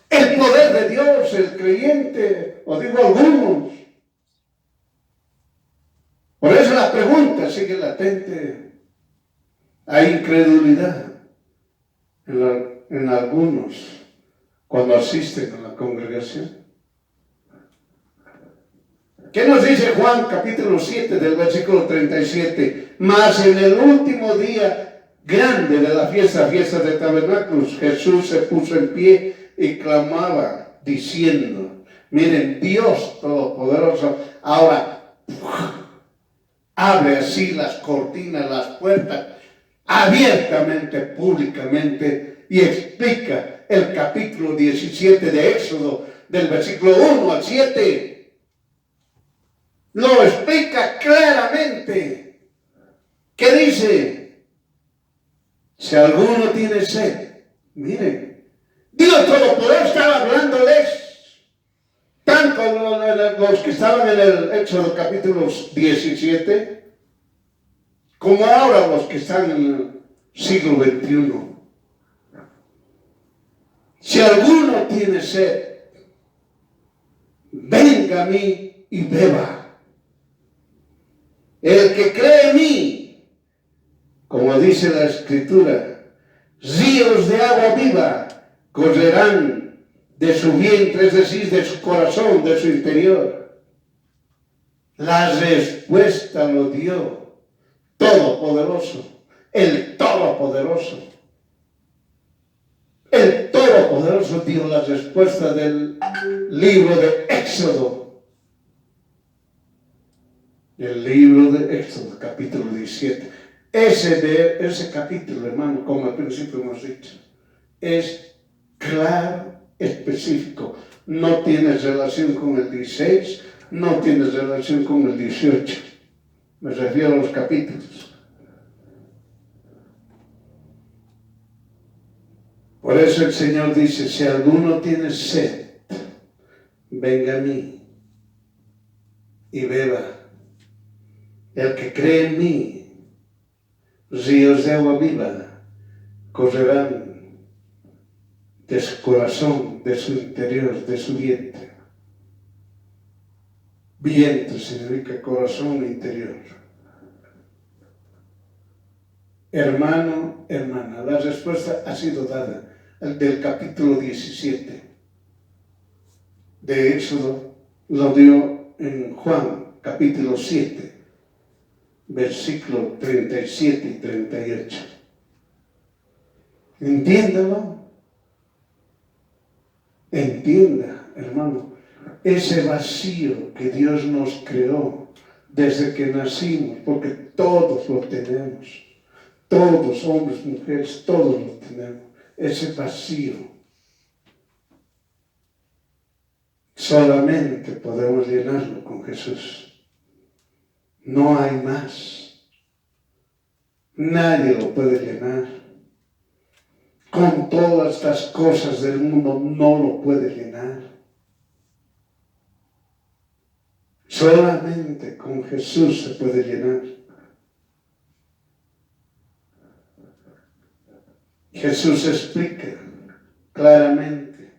el poder de Dios, el creyente, o digo algunos. Por eso la pregunta sigue latente. Hay incredulidad en algunos cuando asisten a la congregación. ¿Qué nos dice Juan capítulo 7 del versículo 37? Mas en el último día grande de la fiesta de tabernáculos, Jesús se puso en pie y clamaba diciendo, miren, Dios Todopoderoso ahora abre así las cortinas, las puertas, abiertamente, públicamente, y explica el capítulo 17 de Éxodo, del versículo 1 al 7. Lo explica claramente. ¿Qué dice? Si alguno tiene sed, miren, Dios Todopoderoso estaba hablándoles, tanto los que estaban en el Éxodo capítulo 17, como ahora los que están siglo XXI. Si alguno tiene sed, venga a mí y beba. El que cree en mí, como dice la Escritura, ríos de agua viva correrán de su vientre, es decir, de su corazón, de su interior. La respuesta lo dio Todopoderoso, el Todopoderoso. El Todopoderoso dio la respuesta del libro de Éxodo. El libro de Éxodo, capítulo 17. Ese capítulo, hermano, como al principio hemos dicho, es claro, específico. No tiene relación con el 16, no tiene relación con el 18. Me refiero a los capítulos. Por eso el Señor dice, si alguno tiene sed, venga a mí y beba. El que cree en mí, ríos de agua viva correrán de su corazón, de su interior, de su vientre. Vientre significa corazón interior. Hermano, hermana, la respuesta ha sido dada. El del capítulo 17 de Éxodo lo dio en Juan, capítulo 7, versículo 37 y 38. Entiéndalo. Entienda, hermano, ese vacío que Dios nos creó desde que nacimos, porque todos lo tenemos. Todos, hombres, mujeres, todos lo tenemos. Ese vacío. Solamente podemos llenarlo con Jesús. No hay más. Nadie lo puede llenar. Con todas estas cosas del mundo no lo puede llenar. Solamente con Jesús se puede llenar. Jesús explica claramente,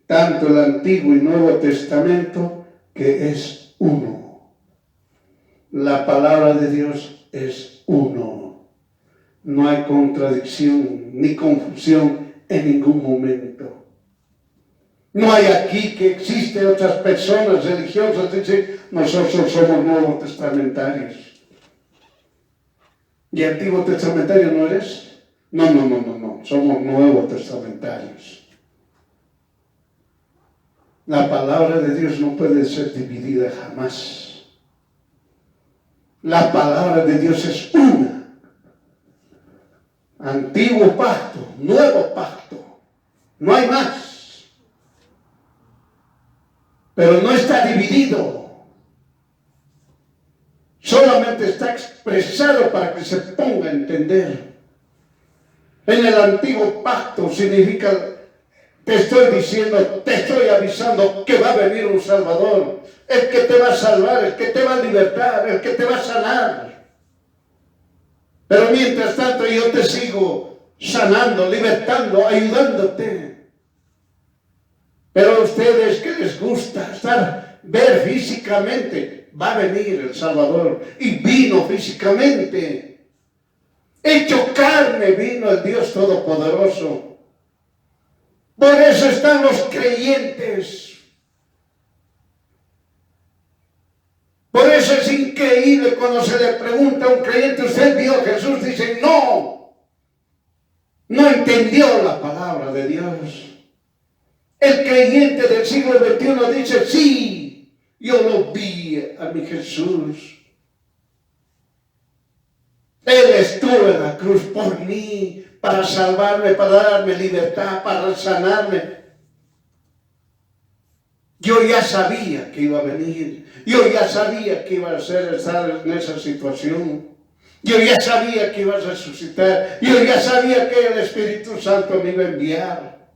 tanto el Antiguo y Nuevo Testamento, que es uno. La palabra de Dios es uno. No hay contradicción ni confusión en ningún momento. No hay aquí que existen otras personas religiosas que dicen, nosotros somos nuevos testamentarios. ¿Y antiguo testamentario no eres? No, somos nuevos testamentarios. La palabra de Dios no puede ser dividida jamás. La palabra de Dios es una. Antiguo pacto, nuevo pacto. No hay más. Pero no está dividido. Solamente está expresado para que se ponga a entender. En el antiguo pacto significa, te estoy diciendo, te estoy avisando que va a venir un Salvador, el que te va a salvar, el que te va a libertar, el que te va a sanar. Pero mientras tanto yo te sigo sanando, libertando, ayudándote. Pero a ustedes que les gusta ver físicamente, va a venir el Salvador y vino físicamente. Hecho carne vino el Dios Todopoderoso. Por eso están los creyentes. Por eso es increíble cuando se le pregunta a un creyente, ¿usted vio a Jesús? Dice, no entendió la palabra de Dios. El creyente del siglo XXI dice, sí, yo lo vi a mi Jesús. Él estuvo en la cruz por mí, para salvarme, para darme libertad, para sanarme. Yo ya sabía que iba a venir. Yo ya sabía que iba a estar en esa situación. Yo ya sabía que iba a resucitar. Yo ya sabía que el Espíritu Santo me iba a enviar.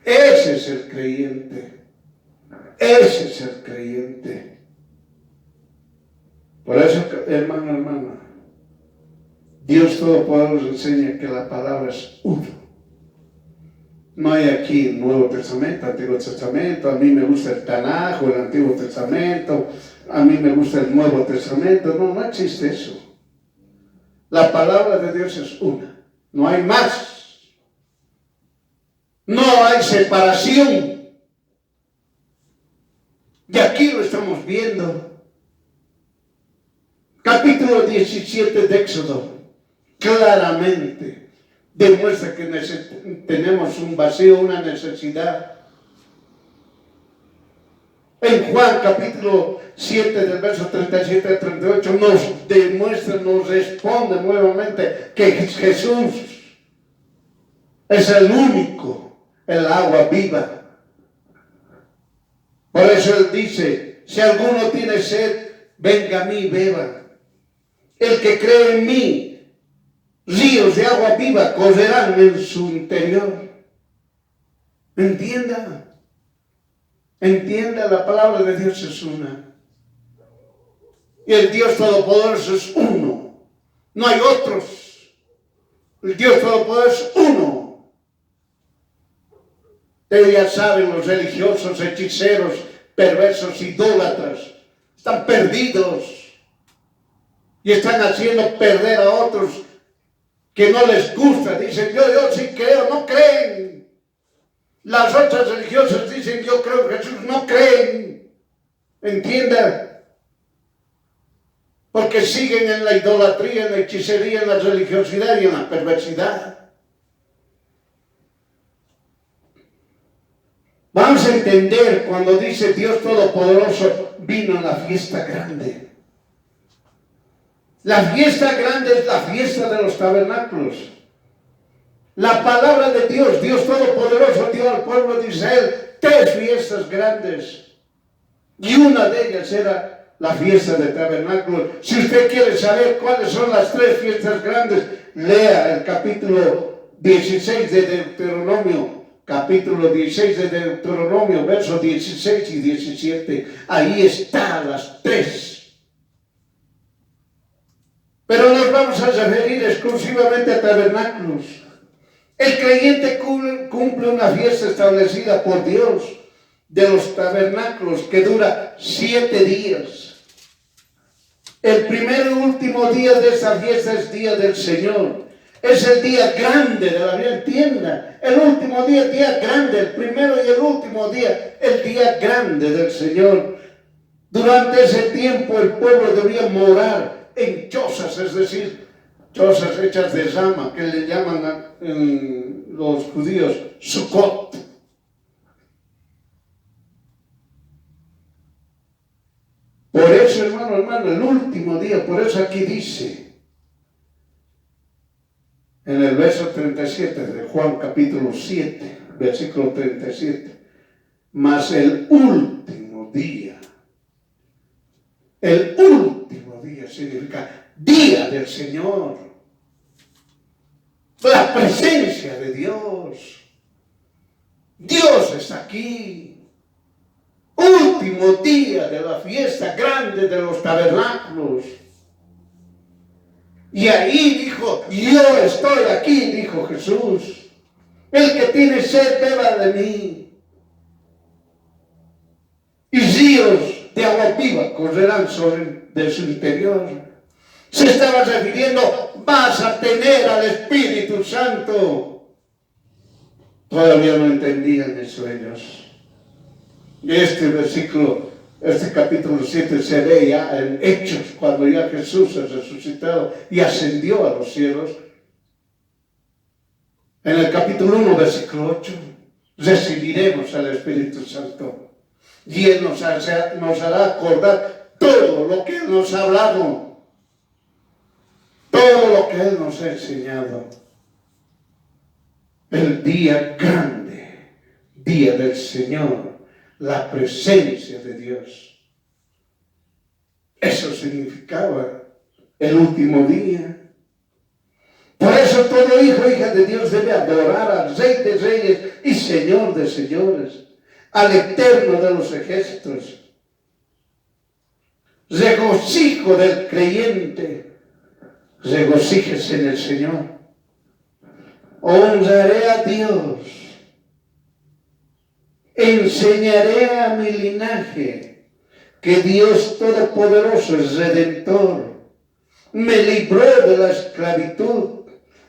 Ese es el creyente. Ese es el creyente. Por eso, hermano, Dios Todopoderoso enseña que la palabra es uno. No hay aquí Nuevo Testamento, Antiguo Testamento. A mí me gusta el Tanaj o el Antiguo Testamento. A mí me gusta el Nuevo Testamento. No existe eso. La palabra de Dios es una. No hay más. No hay separación. Y aquí lo estamos viendo. Capítulo 17 de Éxodo claramente demuestra que tenemos un vacío, una necesidad. En Juan capítulo 7 del verso 37 al 38 nos demuestra, nos responde nuevamente que Jesús es el único, el agua viva. Por eso Él dice, si alguno tiene sed, venga a mí y beba. El que cree en mí, ríos de agua viva correrán en su interior. Entienda, la palabra de Dios es una. Y el Dios Todopoderoso es uno. No hay otros. El Dios Todopoderoso es uno. Ustedes ya saben, los religiosos, hechiceros, perversos, idólatras, están perdidos. Y están haciendo perder a otros que no les gusta. Dicen, yo sí creo, no creen. Las otras religiosas dicen, yo creo en Jesús, no creen. Entienda. Porque siguen en la idolatría, en la hechicería, en la religiosidad y en la perversidad. Vamos a entender cuando dice Dios Todopoderoso vino a la fiesta grande. La fiesta grande es la fiesta de los tabernáculos. La palabra de Dios, Dios Todopoderoso, dio al pueblo de Israel 3 fiestas grandes. Y una de ellas era la fiesta de tabernáculos. Si usted quiere saber cuáles son las 3 fiestas grandes, lea el capítulo 16 de Deuteronomio. Capítulo 16 de Deuteronomio, versos 16 y 17. Ahí están las 3. Pero nos vamos a referir exclusivamente a tabernáculos. El creyente cumple una fiesta establecida por Dios de los tabernáculos que dura 7 días. El primer y último día de esta fiesta es día del Señor. Es el día grande de la vida, entienda. El último día, el día grande. El primero y el último día, el día grande del Señor. Durante ese tiempo el pueblo debía morar en chozas, es decir, chozas hechas de rama, que le llaman los judíos Sukkot. Por eso, hermano, el último día, por eso aquí dice, en el verso 37 de Juan capítulo 7, versículo 37, mas el último día significa día del Señor, la presencia de Dios. Dios está aquí. Último día de la fiesta grande de los tabernáculos. Y ahí dijo, yo estoy aquí, dijo Jesús. El que tiene sed, beba de mí. Y ríos de agua viva correrán de su interior. Se estaba refiriendo, vas a tener al Espíritu Santo. Todavía no entendían eso ellos. Y este versículo, este capítulo 7 se ve ya en Hechos, cuando ya Jesús es resucitado y ascendió a los cielos. En el capítulo 1, versículo 8, recibiremos al Espíritu Santo. Y Él nos hará acordar todo lo que Él nos ha hablado, todo lo que Él nos ha enseñado. El día grande, día del Señor, la presencia de Dios. Eso significaba el último día. Por eso todo hijo e hija de Dios debe adorar al Rey de Reyes y Señor de Señores, al Eterno de los ejércitos. regocijo del creyente. Regocíjese en el Señor. Honraré a Dios. Enseñaré a mi linaje que Dios Todopoderoso es Redentor. Me libró de la esclavitud,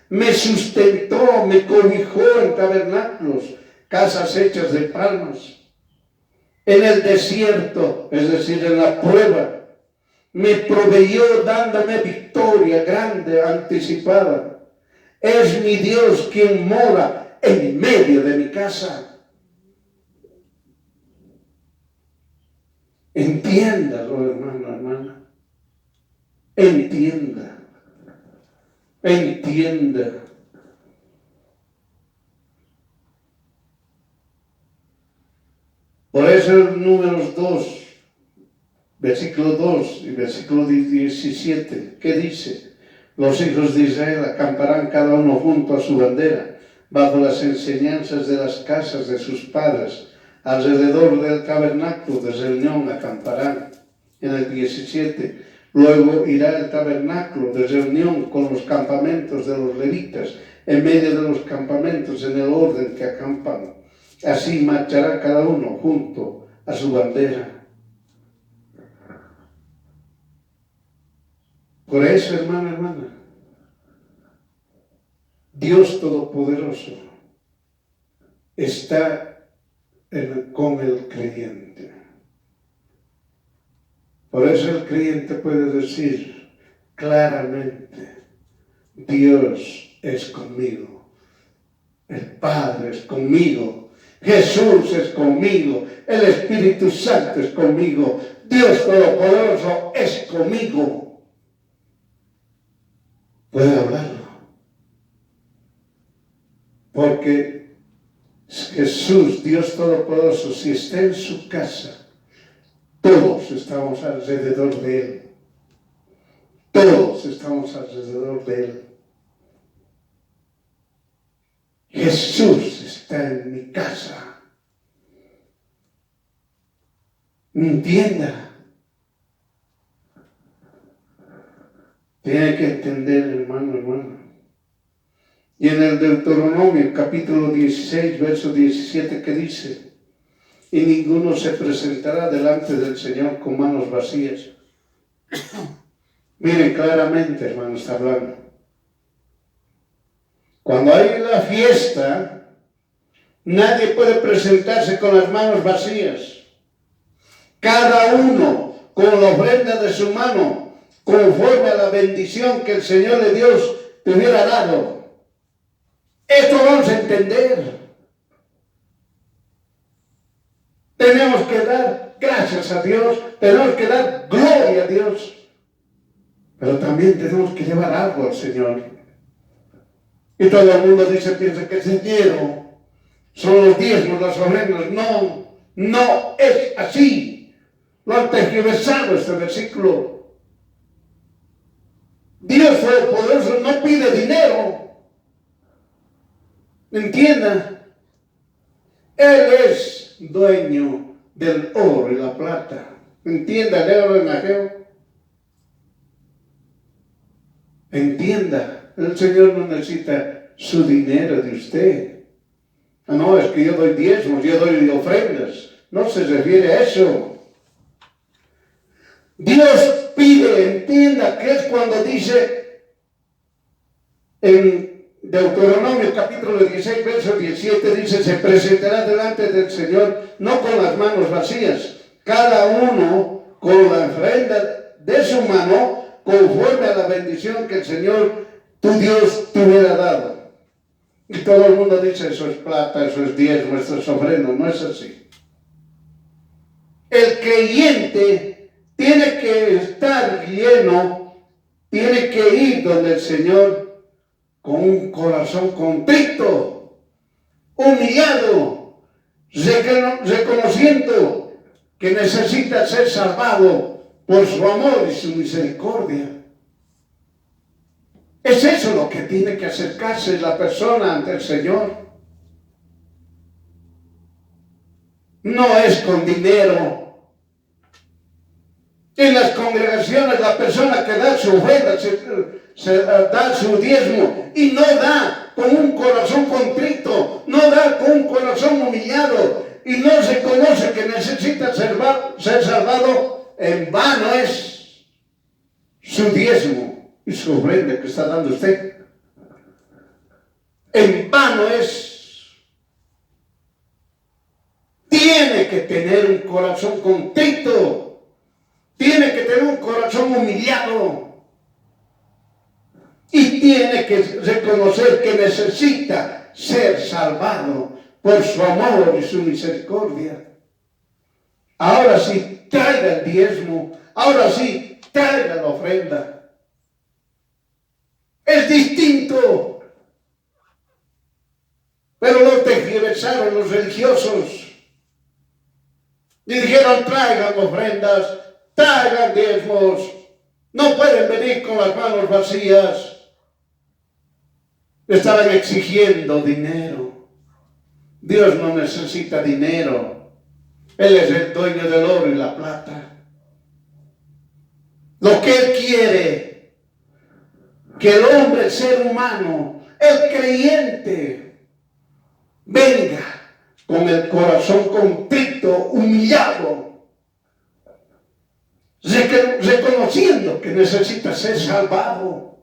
me sustentó, me cobijó en tabernáculos, casas hechas de palmas. En el desierto, es decir, en la prueba, me proveyó dándome victoria grande, anticipada. Es mi Dios quien mora en medio de mi casa. Entiéndalo, hermano, hermana. Entienda. Entienda. Por eso en Números 2, versículo 2 y versículo 17, ¿qué dice? Los hijos de Israel acamparán cada uno junto a su bandera, bajo las enseñanzas de las casas de sus padres, alrededor del tabernáculo de reunión acamparán. En el 17, luego irá el tabernáculo de reunión con los campamentos de los levitas, en medio de los campamentos en el orden que acampan. Así marchará cada uno junto a su bandera. Por eso, hermana, Dios Todopoderoso está con el creyente. Por eso el creyente puede decir claramente, Dios es conmigo, el Padre es conmigo, Jesús es conmigo, el Espíritu Santo es conmigo, Dios Todopoderoso es conmigo. Puede hablarlo. Porque Jesús, Dios Todopoderoso, si está en su casa, todos estamos alrededor de Él. Todos estamos alrededor de Él. Jesús está en mi casa. Entienda. Tiene que entender, hermano. Y en el Deuteronomio, capítulo 16, verso 17, que dice, y ninguno se presentará delante del Señor con manos vacías. Miren claramente, hermano, está hablando. Cuando hay la fiesta, nadie puede presentarse con las manos vacías. Cada uno con la ofrenda de su mano, conforme a la bendición que el Señor de Dios te hubiera dado. Esto vamos a entender. Tenemos que dar gracias a Dios, tenemos que dar gloria a Dios, pero también tenemos que llevar algo al Señor. Y todo el mundo piensa que el dinero son los diezmos, las ofrendas. No es así. Lo han tergiversado este versículo. Dios Todopoderoso no pide dinero. ¿Entienda? Él es dueño del oro y la plata. ¿Entienda el oro en Ageo? Entienda. El Señor no necesita su dinero de usted. No, es que yo doy diezmos, yo doy ofrendas. No se refiere a eso. Dios pide, entienda que es cuando dice en Deuteronomio capítulo 16, verso 17, dice, se presentará delante del Señor no con las manos vacías, cada uno con la ofrenda de su mano, conforme a la bendición que el Señor tu Dios te hubiera dado. Y todo el mundo dice, eso es plata, eso es diezmo, eso es ofrenda. No es así. El creyente tiene que estar lleno, tiene que ir donde el Señor con un corazón contrito, humillado, reconociendo que necesita ser salvado por su amor y su misericordia. Es eso lo que tiene que acercarse la persona ante el Señor. No es con dinero. En las congregaciones, la persona que da su ofrenda, da su diezmo y no da con un corazón contrito, no da con un corazón humillado y no reconoce que necesita ser salvado, en vano es su diezmo y su ofrenda que está dando usted. En vano es. Tiene que tener un corazón contrito. Tiene que tener un corazón humillado y tiene que reconocer que necesita ser salvado por su amor y su misericordia. Ahora sí, traiga el diezmo. Ahora sí, traiga la ofrenda. Es distinto. Pero lo tergiversaron los religiosos y dijeron: traigan ofrendas, traigan diezmos, no pueden venir con las manos vacías. Estaban exigiendo dinero. Dios no necesita dinero. Él es el dueño del oro y la plata. Lo que Él quiere, que el hombre, el ser humano, el creyente, venga con el corazón contrito, humillado, reconociendo que necesita ser salvado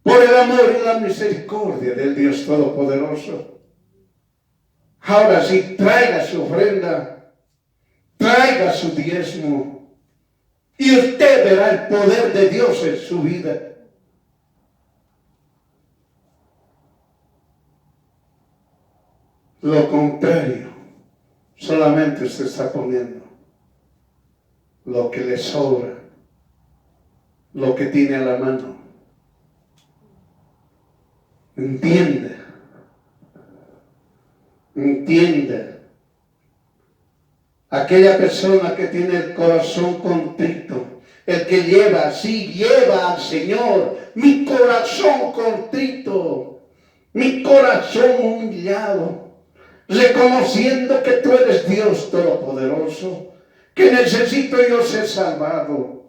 por el amor y la misericordia del Dios Todopoderoso. Ahora sí, traiga su ofrenda, traiga su diezmo, y usted verá el poder de Dios en su vida. Lo contrario, solamente usted está poniendo lo que le sobra, lo que tiene a la mano. Entienda. Aquella persona que tiene el corazón contrito, el que lleva al Señor, mi corazón contrito, mi corazón humillado, reconociendo que tú eres Dios Todopoderoso, que necesito yo ser salvado.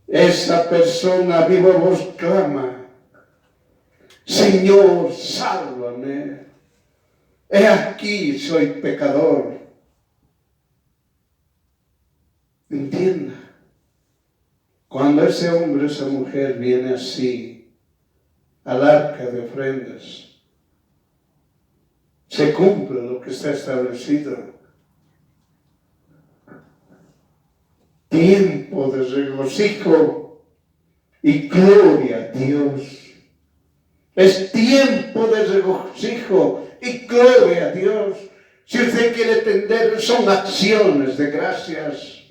Esa persona viva voz clama: Señor, sálvame. He aquí, soy pecador. Entienda. Cuando ese hombre, esa mujer viene así al arca de ofrendas, se cumple lo que está establecido. Tiempo de regocijo y gloria a Dios. Es tiempo de regocijo y gloria a Dios. Si usted quiere entender, son acciones de gracias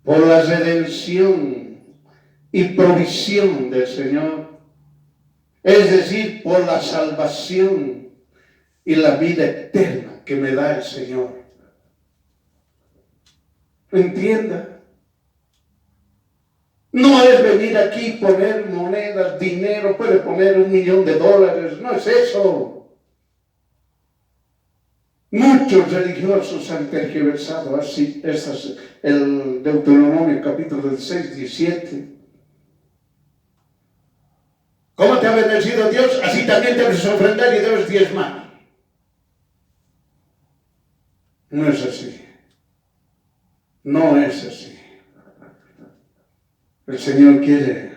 por la redención y provisión del Señor. Es decir, por la salvación y la vida eterna que me da el Señor. Entienda. No es venir aquí y poner monedas, dinero, puede poner $1,000,000, no es eso. Muchos religiosos han tergiversado así el Deuteronomio capítulo 16, 17. ¿Cómo te ha bendecido Dios? Así también debes ofrendar y debes diezmar. No es así. No es así. El Señor quiere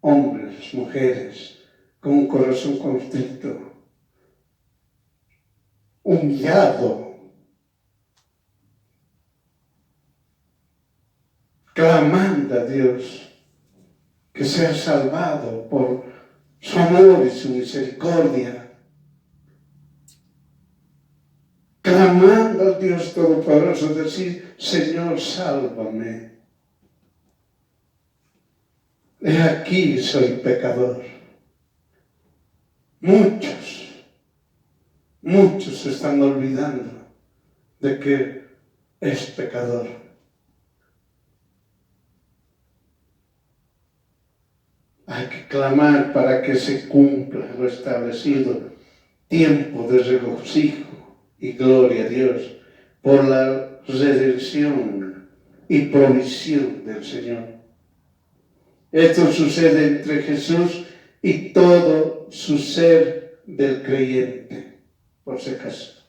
hombres, mujeres, con un corazón constricto, humillado, clamando a Dios que sea salvado por su amor y su misericordia, clamando al Dios Todopoderoso, decir: Señor, sálvame. He aquí, soy pecador. Muchos se están olvidando de que es pecador. Hay que clamar para que se cumpla lo establecido tiempo de regocijo y gloria a Dios por la redención y provisión del Señor. Esto sucede entre Jesús y todo su ser del creyente, por si acaso.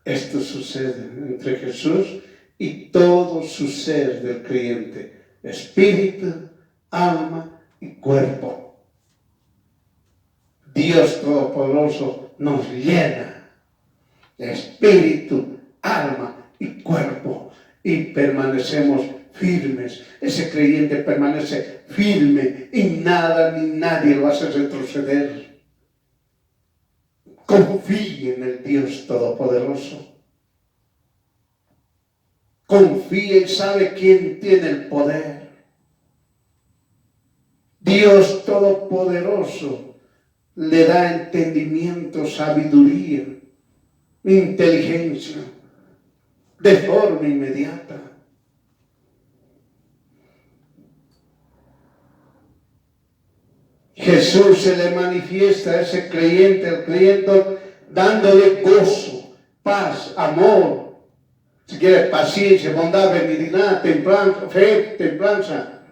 Esto sucede entre Jesús y todo su ser del creyente, espíritu, alma y cuerpo. Dios Todopoderoso nos llena de espíritu, alma y cuerpo y permanecemos firmes. Ese creyente permanece firme y nada ni nadie lo hace retroceder. Confíe en el Dios Todopoderoso. Confíe y sabe quién tiene el poder. Dios Todopoderoso le da entendimiento, sabiduría, inteligencia, de forma inmediata. Jesús se le manifiesta a ese creyente, al creyente, dándole gozo, paz, amor, si quiere paciencia, bondad, benignidad, templanza, fe, templanza,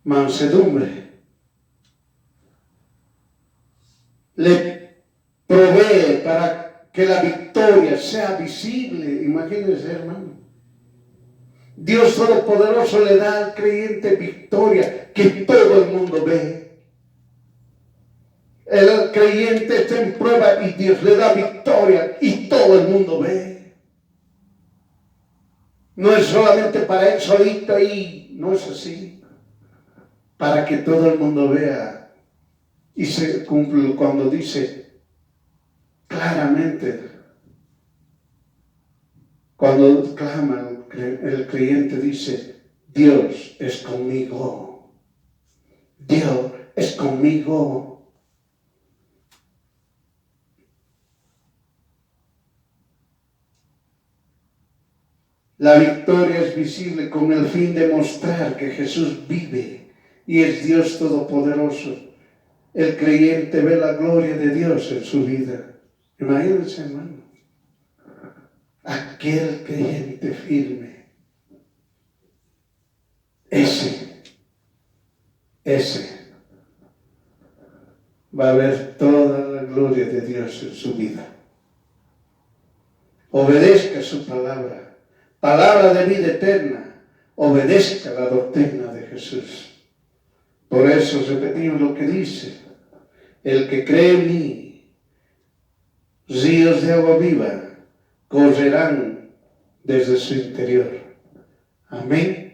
mansedumbre. Le provee para que la victoria sea visible. Imagínense, hermano. Dios Todopoderoso le da al creyente victoria que todo el mundo ve. El creyente está en prueba y Dios le da victoria y todo el mundo ve. No es solamente para él solito ahí, no es así. Para que todo el mundo vea y se cumple cuando dice claramente, cuando clama el creyente dice, Dios es conmigo. Dios es conmigo. La victoria es visible con el fin de mostrar que Jesús vive y es Dios Todopoderoso. El creyente ve la gloria de Dios en su vida. Imagínense, hermano. Aquel creyente firme. Ese va a ver toda la gloria de Dios en su vida. Obedezca su palabra, palabra de vida eterna. Obedezca la doctrina de Jesús. Por eso repetimos lo que dice: el que cree en mí, ríos de agua viva correrán desde su interior. Amén.